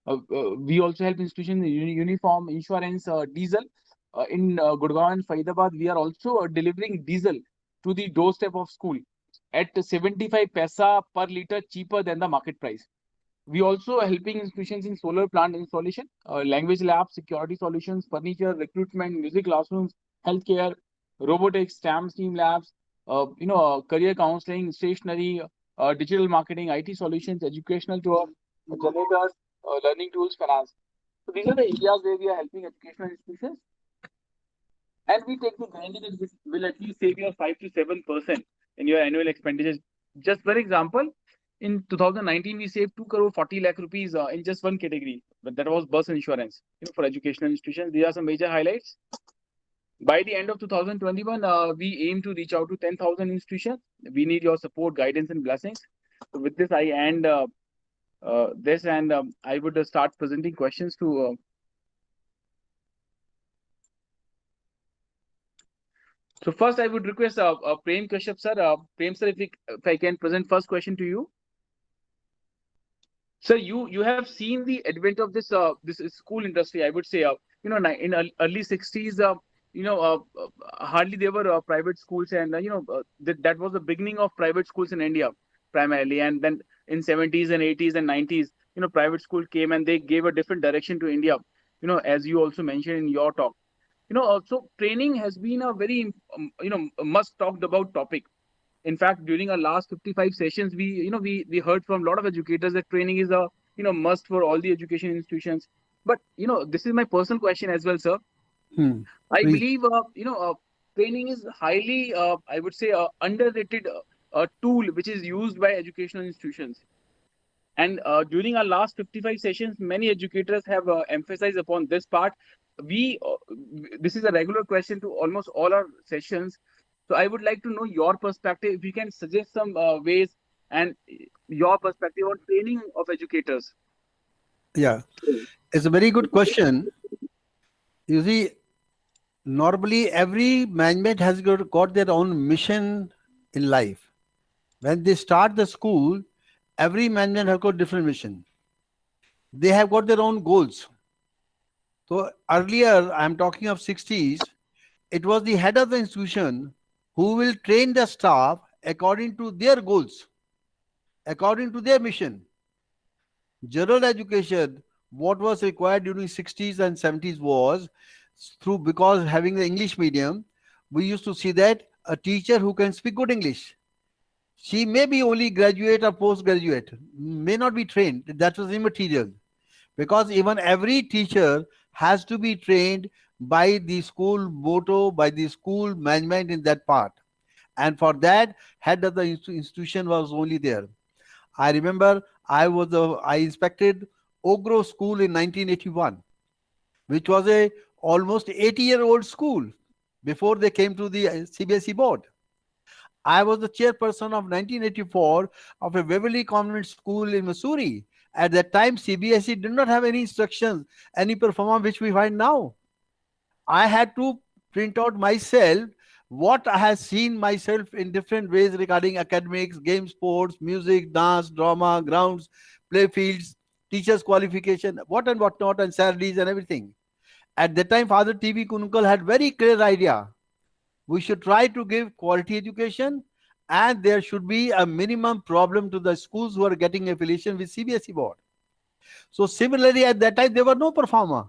G: We also help institutions in uniform, insurance, diesel. In Gurgaon and Faridabad, we are also delivering diesel to the doorstep of school at 75 paisa per liter cheaper than the market price. We also helping institutions in solar plant installation, language labs, security solutions, furniture, recruitment, music classrooms, healthcare, robotics, STEM labs, career counseling, stationery, digital marketing, IT solutions, educational tour, generators, learning tools, finance. So these are the areas where we are helping educational institutions. And we take the guarantee that this will at least save you 5 to 7% in your annual expenditures. Just for example, in 2019, we saved 2 crore 40 lakh rupees in just one category, but that was bus insurance for educational institutions. These are some major highlights. By the end of 2021, we aim to reach out to 10,000 institutions. We need your support, guidance, and blessings. So with this, I end this, and I would start presenting questions to. So first, I would request Prem Kashyap sir. Prem sir, if I can present first question to you. Sir, you have seen the advent of this this school industry. I would say, in early 60s, hardly there were private schools, and that was the beginning of private schools in India primarily. And then in 70s and 80s and 90s, private school came and they gave a different direction to India. As you also mentioned in your talk. So training has been a very, must talked about topic. In fact, during our last 55 sessions, we heard from a lot of educators that training is a, must for all the education institutions. But, this is my personal question as well, sir. I
B: Please.
G: believe, training is highly, I would say, underrated tool which is used by educational institutions. And during our last 55 sessions, many educators have emphasized upon this part. This is a regular question to almost all our sessions. So I would like to know your perspective. If you can suggest some ways and your perspective on training of educators.
B: Yeah, it's a very good question. You see, normally every management has got their own mission in life. When they start the school, every management has got different mission. They have got their own goals. So earlier, I'm talking of 60s, it was the head of the institution who will train the staff according to their goals, according to their mission. General education, what was required during 60s and 70s was because having the English medium, we used to see that a teacher who can speak good English, she may be only graduate or postgraduate, may not be trained. That was immaterial, because even every teacher has to be trained by the school motto, by the school management in that part. And for that, head of the institution was only there. I remember I inspected Ogro School in 1981, which was a almost 80-year-old school before they came to the CBSE board. I was the chairperson of 1984 of a Waverly Convent School in Missouri. At that time, CBSE did not have any instructions, any performance which we find now. I had to print out myself what I have seen myself in different ways regarding academics, game, sports, music, dance, drama, grounds, play fields, teachers' qualification, what and what not, and salaries and everything. At that time, Father T.V. Kununkal had very clear idea. We should try to give quality education, and there should be a minimum problem to the schools who are getting affiliation with CBSE board. So similarly, at that time, there were no performer.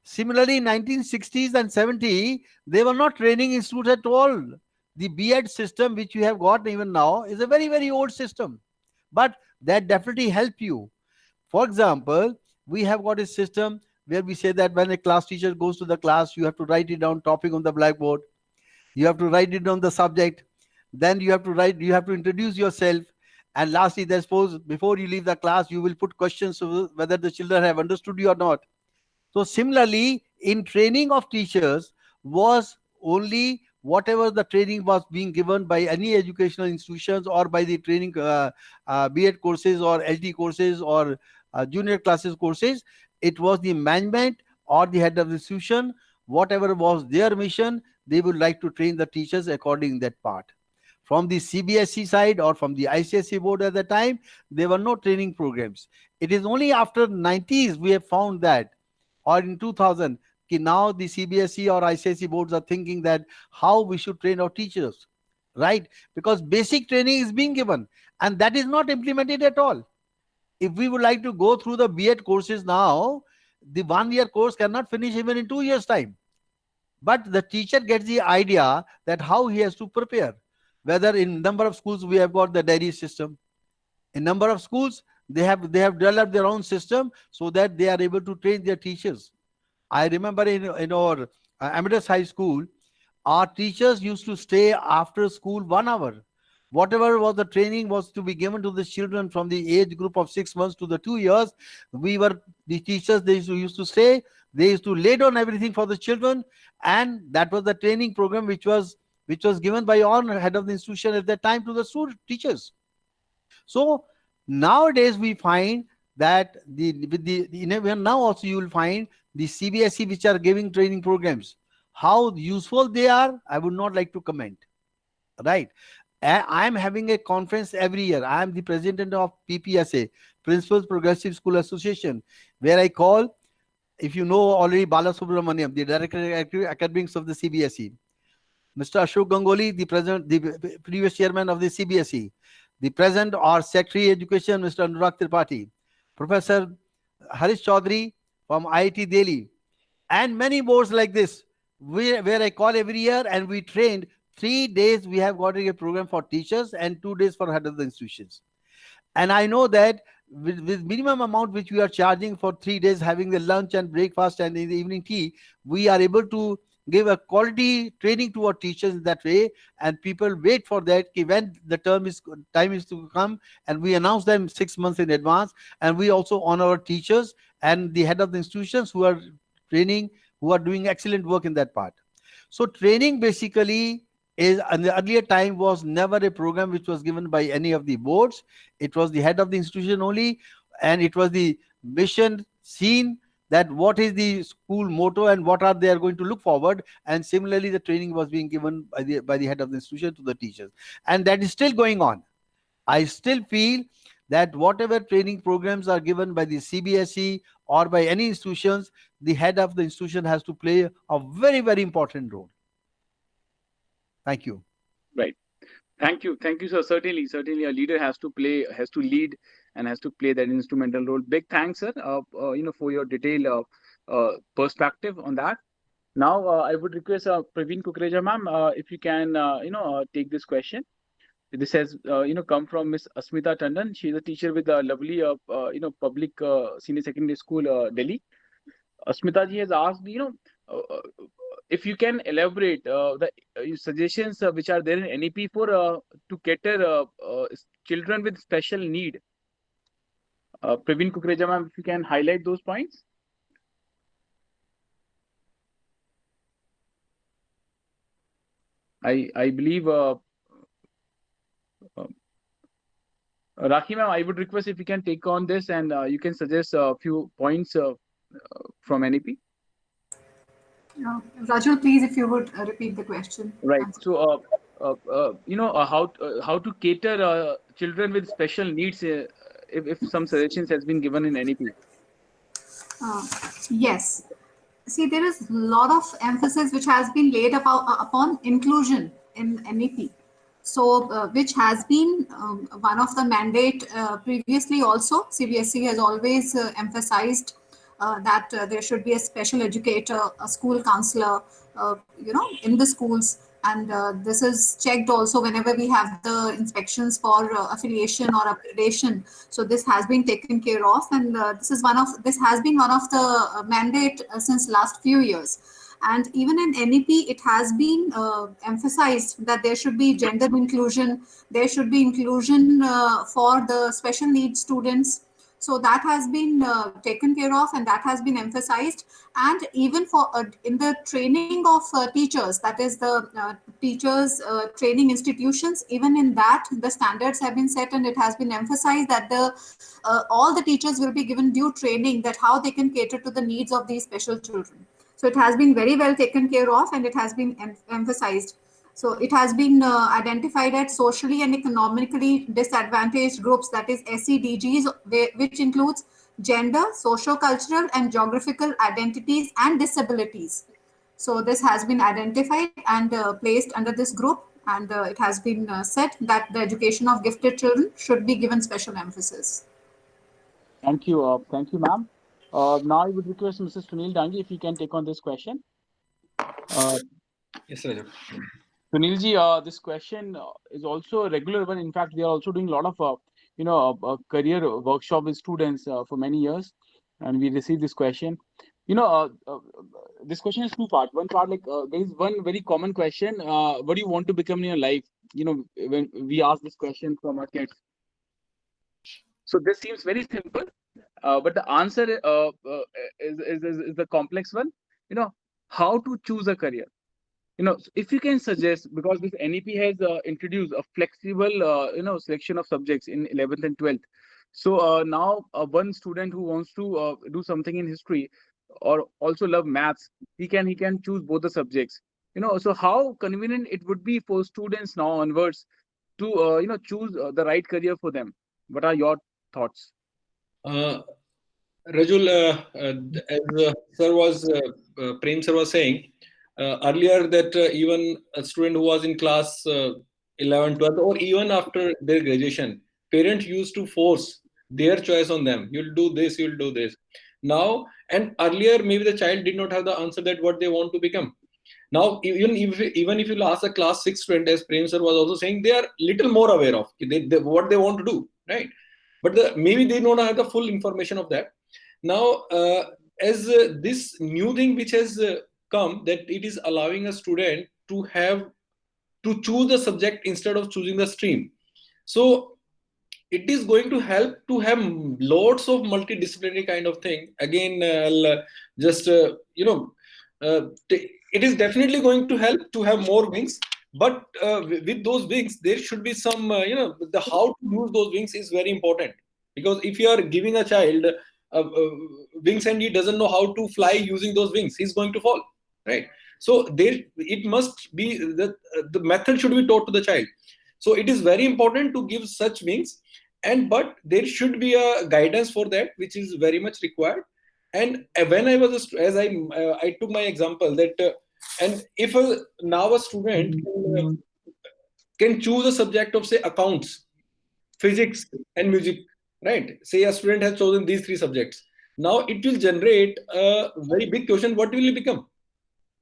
B: Similarly, in 1960s and 70s, they were not training institutes at all. The B.Ed system, which we have got even now, is a very, very old system. But that definitely help you. For example, we have got a system where we say that when a class teacher goes to the class, you have to write it down, topic on the blackboard. You have to write it down the subject. Then you have to introduce yourself. And lastly, they suppose before you leave the class, you will put questions of whether the children have understood you or not. So similarly, in training of teachers was only whatever the training was being given by any educational institutions or by the training B.Ed courses or LT courses or junior classes courses. It was the management or the head of the institution, whatever was their mission, they would like to train the teachers according to that part. From the CBSE side or from the ICSE board at the time, there were no training programs. It is only after 90s we have found that, or in 2000, now the CBSE or ICSE boards are thinking that how we should train our teachers, right? Because basic training is being given and that is not implemented at all. If we would like to go through the B.Ed courses now, the 1 year course cannot finish even in 2 years' time. But the teacher gets the idea that how he has to prepare. Whether in number of schools we have got the diary system. In number of schools, they have developed their own system so that they are able to train their teachers. I remember in our Amadeus High School, our teachers used to stay after school 1 hour. Whatever was the training was to be given to the children from the age group of 6 months to the 2 years. The teachers, they used to stay, they used to lay down everything for the children, and that was the training program which was given by our head of the institution at that time to the student teachers. So nowadays we find that now also you will find the CBSE which are giving training programs. How useful they are, I would not like to comment. Right. I am having a conference every year. I am the president of PPSA, Principals Progressive School Association, where I call, if you know already, Bala Subramaniam, the Director of Academics of the CBSE, Mr. Ashok Ganguly, the previous chairman of the CBSE, the present or Secretary Education, Mr. Anurag Tripathi, Professor Harish Chaudhary from IIT Delhi, and many boards like this, where I call every year, and we trained 3 days. We have got a program for teachers and 2 days for head of the institutions. And I know that with minimum amount which we are charging for 3 days, having the lunch and breakfast and in the evening tea, we are able to give a quality training to our teachers in that way, and people wait for that when the time is to come, and we announce them 6 months in advance. And we also honor our teachers and the head of the institutions who are training, who are doing excellent work in that part. So training basically is, in the earlier time, was never a program which was given by any of the boards. It was the head of the institution only, and it was the mission seen that what is the school motto and what are they are going to look forward. And similarly, the training was being given by the head of the institution to the teachers, and that is still going on. I still feel that whatever training programs are given by the CBSE or by any institutions, the head of the institution has to play a very, very important role. Thank you.
G: Right. Thank you, sir. Certainly, a leader has to lead, and has to play that instrumental role. Big thanks, sir. For your detailed perspective on that. Now, I would request Praveen Kukreja, ma'am, if you can, take this question. This has, come from Miss Asmita Tandon. She is a teacher with a lovely, public senior secondary school, Delhi. Asmita ji has asked, if you can elaborate the suggestions which are there in NEP for to cater children with special need. Praveen Kukreja, ma'am, if you can highlight those points. I believe Rakhi, ma'am, I would request if you can take on this, and you can suggest a few points from NEP.
A: Raju, please, if you would repeat the question.
G: Right. So, how to cater children with special needs, if some suggestions has been given in NEP.
A: Yes. See, there is a lot of emphasis which has been laid upon inclusion in NEP. So, which has been one of the mandate previously also. CBSE has always emphasized that there should be a special educator, a school counselor, in the schools. And this is checked also whenever we have the inspections for affiliation or accreditation. So this has been taken care of, and this has been one of the mandate since last few years. And even in NEP, it has been emphasized that there should be gender inclusion, there should be inclusion for the special needs students. So that has been taken care of, and that has been emphasized. And even for in the training of teachers, that is the teachers training institutions, even in that the standards have been set, and it has been emphasized that the all the teachers will be given due training that how they can cater to the needs of these special children. So it has been very well taken care of, and it has been emphasized. So it has been identified as socially and economically disadvantaged groups, that is SEDGs, which includes gender, socio-cultural and geographical identities and disabilities. So this has been identified and placed under this group, and it has been said that the education of gifted children should be given special emphasis.
G: Thank you, ma'am. Now I would request Mrs. Sunil Dangi if you can take on this question.
E: Yes, Rajat.
G: Sunilji, this question is also a regular one. In fact, we are also doing a lot of career workshop with students for many years, and we received this question. This question is two part. One part, like there is one very common question: what do you want to become in your life? When we ask this question from our kids. So this seems very simple, but the answer is the complex one. How to choose a career. If you can suggest, because this NEP has introduced a flexible, selection of subjects in 11th and 12th. So now one student who wants to do something in history or also love maths, he can choose both the subjects. So how convenient it would be for students now onwards to choose the right career for them. What are your thoughts?
E: Rajul, as Prem sir was saying earlier, that even a student who was in class 11, 12, or even after their graduation, parents used to force their choice on them. You'll do this, you'll do this. Now, and earlier, maybe the child did not have the answer that what they want to become. Now, even if you ask a class 6 student, as Prem sir was also saying, they are little more aware of what they want to do, right? But maybe they don't have the full information of that. Now, as this new thing which has come, that it is allowing a student to choose the subject instead of choosing the stream. So it is going to help to have lots of multidisciplinary kind of thing. Again, I'll just it is definitely going to help to have more wings. But with those wings, there should be some, the how to use those wings is very important. Because if you are giving a child wings and he doesn't know how to fly using those wings, he's going to fall, right? So it must be that the method should be taught to the child. So it is very important to give such wings, but there should be a guidance for that, which is very much required. And when I was I took my example that and if now a student can choose a subject of, say, accounts, physics and music, right? Say a student has chosen these three subjects. Now it will generate a very big question: what will he become?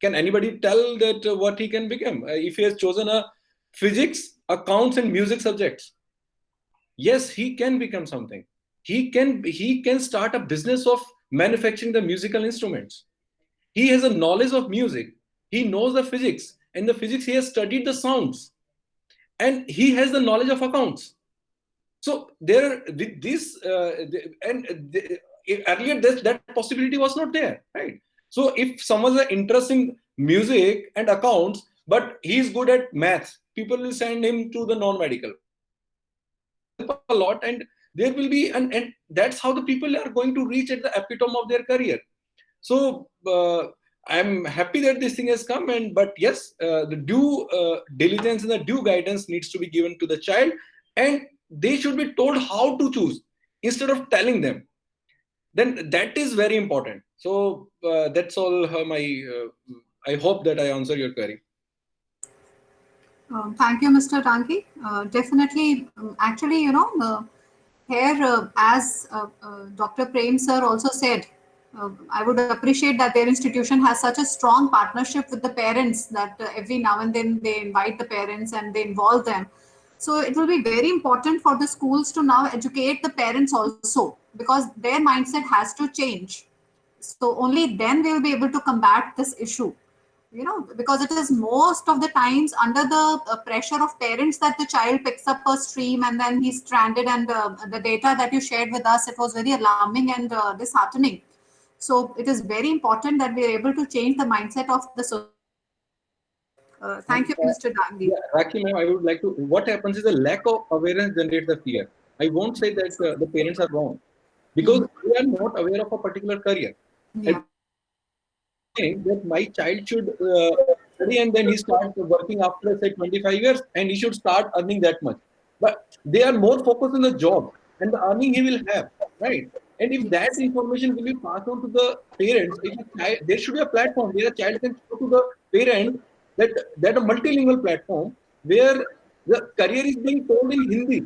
E: Can anybody tell that what he can become if he has chosen a physics, accounts and music subjects? Yes, he can become something. He can start a business of manufacturing the musical instruments. He has a knowledge of music. He knows the physics, and the physics he has studied the sounds, and he has the knowledge of accounts. So there, with this, earlier that possibility was not there, right? So if someone has an interest in music and accounts, but he's good at maths, people will send him to the non-medical a lot, and there will be, and that's how the people are going to reach at the epitome of their career. So I'm happy that this thing has come, but yes, the due diligence and the due guidance needs to be given to the child, and they should be told how to choose instead of telling them. Then that is very important. So that's all I hope that I answer your query.
A: Thank you, Mr. Dangi. Definitely, actually, here, as Dr. Prem sir also said, I would appreciate that their institution has such a strong partnership with the parents that every now and then they invite the parents and they involve them. So it will be very important for the schools to now educate the parents also, because their mindset has to change. So only then they will be able to combat this issue. you know, because it is most of the times under the pressure of parents that the child picks up a stream and then he's stranded. And the data that you shared with us, it was very alarming and disheartening. So it is very important that we are able to change the mindset of the society.
E: And,
A: Thank you, Mr. Dangi.
E: yeah, Raki ma'am, I would like to. What happens is a lack of awareness generates the fear. I won't say that the parents are wrong because they are not aware of a particular career.
A: Yeah.
E: Think that my child should study and then he starts working after say 25 years and he should start earning that much. But they are more focused on the job and the earning he will have, right? And if that information will be passed on to the parents, if a child, there should be a platform where a child can show to the parent that a multilingual platform where the career is being told in Hindi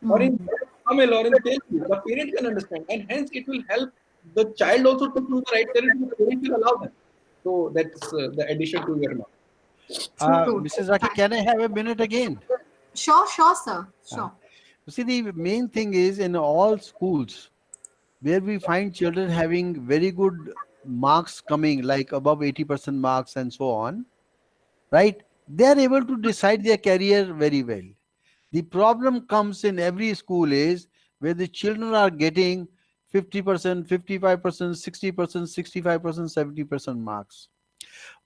E: or in Tamil or in Telugu, the parent can understand, and hence it will help the child also to choose the right career. The parent will allow them. So that's the addition to your knowledge.
A: True.
B: Mrs. Raki, can I have a minute again?
A: Sure, sir. Sure.
B: You see, the main thing is in all schools where we find children having very good marks coming, like above 80% marks and so on, right? They are able to decide their career very well. The problem comes in every school is where the children are getting 50%, 55%, 60%, 65%, 70% marks.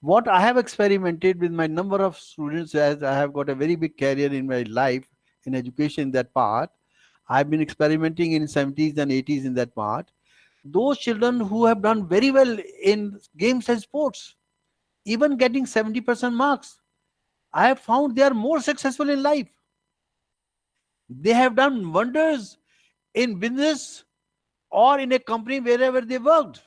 B: What I have experimented with my number of students, as I have got a very big career in my life in education in that part, I've been experimenting in 70s and 80s in that part. Those children who have done very well in games and sports, even getting 70% marks, I have found they are more successful in life. They have done wonders in business or in a company wherever they worked.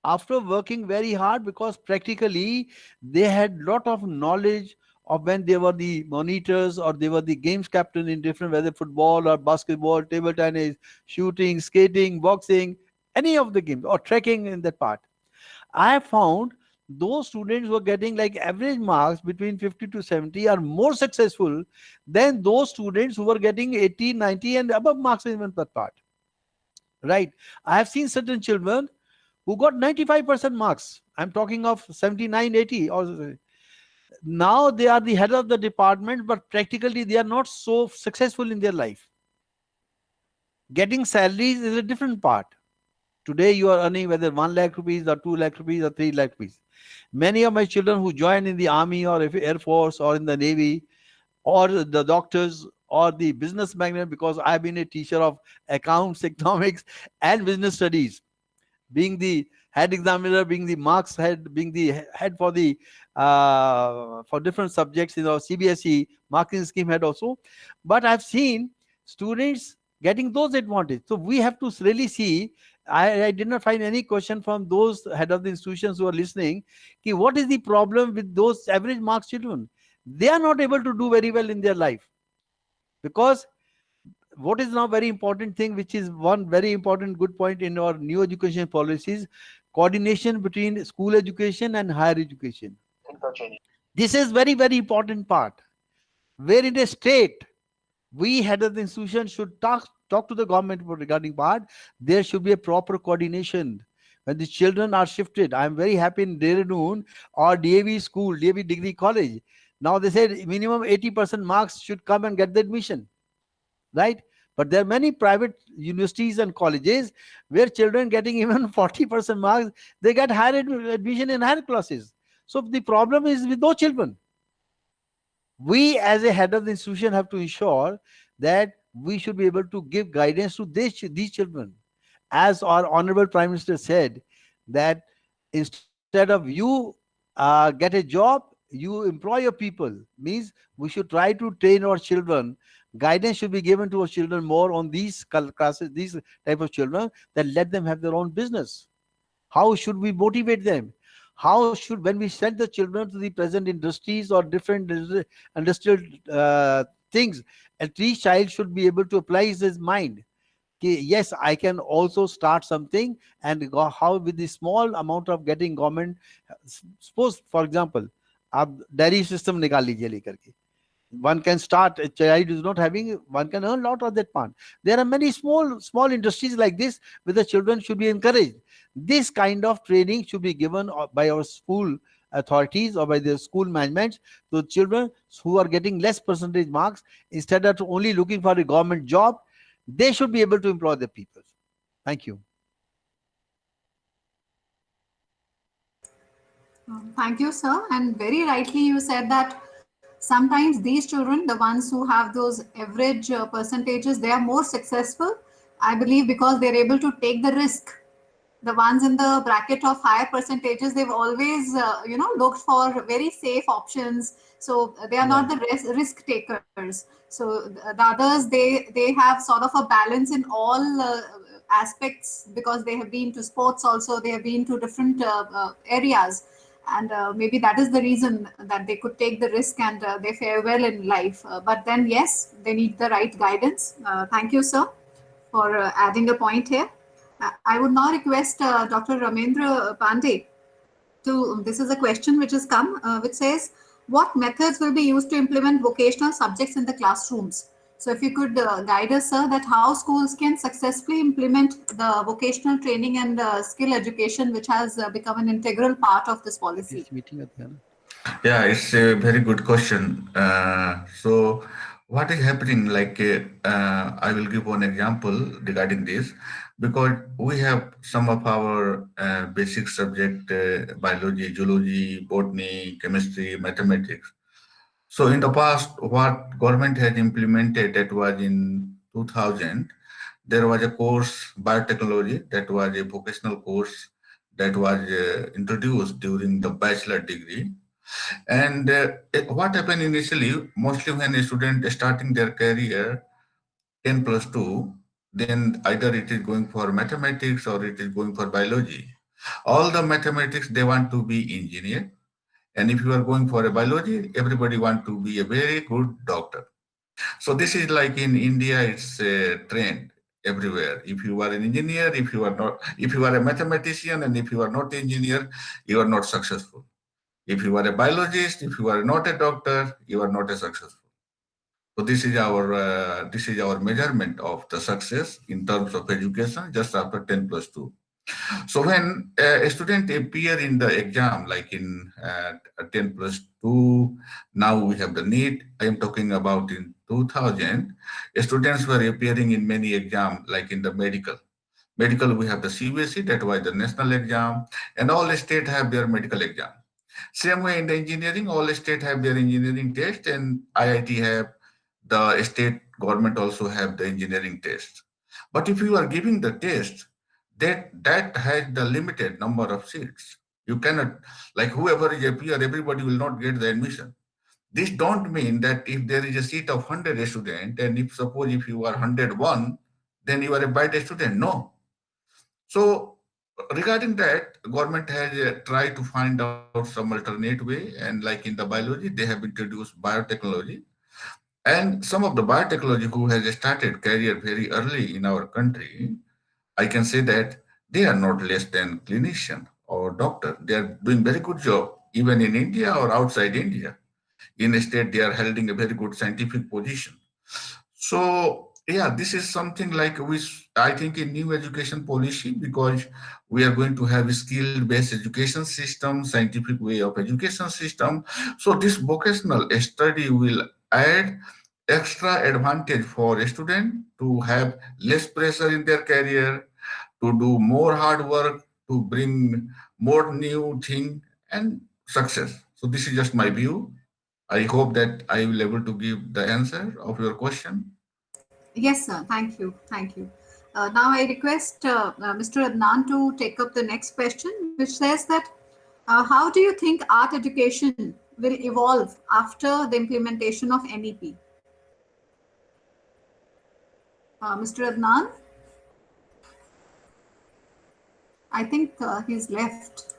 B: After working very hard, because practically they had lot of knowledge of when they were the monitors or they were the games captain in different, whether football or basketball, table tennis, shooting, skating, boxing, any of the games, or trekking in that part. I have found those students who are getting like average marks between 50 to 70 are more successful than those students who are getting 80, 90 and above marks in that part. Right? I have seen certain children who got 95% marks. I'm talking of 79, 80. Or now they are the head of the department, but practically they are not so successful in their life. Getting salaries is a different part. Today you are earning whether 1 lakh rupees or 2 lakh rupees or 3 lakh rupees. Many of my children who join in the army or air force or in the navy or the doctors or the business magnet, because I've been a teacher of accounts, economics and business studies, being the head examiner, being the marks head, being the head for the for different subjects, CBSE marking scheme head also. But I've seen students getting those advantages. So we have to really see. I did not find any question from those head of the institutions who are listening. What is the problem with those average marks children? They are not able to do very well in their life, because what is now very important thing, which is one very important good point in our new education policies, coordination between school education and higher education. This is very, very important part, where in a state, we head of the institution should talk to the government regarding part. There should be a proper coordination. When the children are shifted, I am very happy in Dehradun or DAV school, DAV Degree College. Now they said minimum 80% marks should come and get the admission. Right? But there are many private universities and colleges where children getting even 40% marks, they get higher admission in higher classes. So the problem is with those children. We as a head of the institution have to ensure that we should be able to give guidance to these children. As our Honorable Prime Minister said, that instead of you get a job, you employ your people. Means we should try to train our children. Guidance should be given to our children more on these classes, these type of children, that let them have their own business. How should we motivate them? How should, when we send the children to the present industries or different industrial things, at least child should be able to apply his mind. Yes, I can also start something, and go how with the small amount of getting government. Suppose, for example, आप dairy system निकाल लीजिए लेकर के. One can start, a child is not having, one can earn a lot of that part. There are many small industries like this where the children should be encouraged. This kind of training should be given by our school authorities or by the school management, so children who are getting less percentage marks, instead of only looking for a government job, they should be able to employ the people. Thank you.
A: Thank you, sir. And very rightly you said that sometimes these children, the ones who have those average percentages, they are more successful, I believe, because they're able to take the risk. The ones in the bracket of higher percentages, they've always, looked for very safe options. So they are not the risk takers. So the others, they have sort of a balance in all aspects, because they have been to sports also, they have been to different areas. And maybe that is the reason that they could take the risk, and they fare well in life. But then, yes, they need the right guidance. Thank you, sir, for adding a point here. I would now request Dr. Ramendra Pandey to, this is a question which has come, which says, what methods will be used to implement vocational subjects in the classrooms? So if you could guide us, sir, that how schools can successfully implement the vocational training and skill education, which has become an integral part of this policy.
D: Yeah, it's a very good question. So, what is happening? I will give one example regarding this, because we have some of our basic subject, biology, zoology, botany, chemistry, mathematics. So, in the past, what government had implemented, that was in 2000, there was a course, biotechnology, that was a vocational course that was introduced during the bachelor degree. And what happened initially, mostly when a student is starting their career 10+2, then either it is going for mathematics or it is going for biology. All the mathematics, they want to be engineer. And if you are going for a biology, everybody want to be a very good doctor. So this is like in India, it's a trend everywhere. If you are an engineer, if you are a mathematician, and if you are not engineer, you are not successful. If you are a biologist, if you are not a doctor, you are not a successful. So this is our measurement of the success in terms of education just after 10+2. So when a student appear in the exam, like in 10+2, now we have the NEET. I am talking about in 2000, students were appearing in many exams, like in the medical. Medical, we have the CBSE, that was the national exam, and all states have their medical exam. Same way in the engineering, all states have their engineering test, and IIT have, the state government also have the engineering test. But if you are giving the test, that has the limited number of seats. You cannot, like whoever is appear, everybody will not get the admission. This don't mean that if there is a seat of 100 student, and if suppose if you are 101, then you are a bad student. No. So regarding that, government has tried to find out some alternate way, and like in the biology, they have introduced biotechnology. And some of the biotechnology who has started career very early in our country, I can say that they are not less than clinician or doctor. They are doing very good job, even in India or outside India. In a state, they are holding a very good scientific position. So yeah, this is something like I think in new education policy, because we are going to have a skill-based education system, scientific way of education system. So this vocational study will add extra advantage for a student to have less pressure in their career, to do more hard work, to bring more new thing and success. So this is just my view. I hope that I will able to give the answer of your question.
A: Yes, sir. Thank you. Thank you. Now I request Mr. Adnan to take up the next question, which says that how do you think art education will evolve after the implementation of NEP? Mr. Adnan? I think he's left.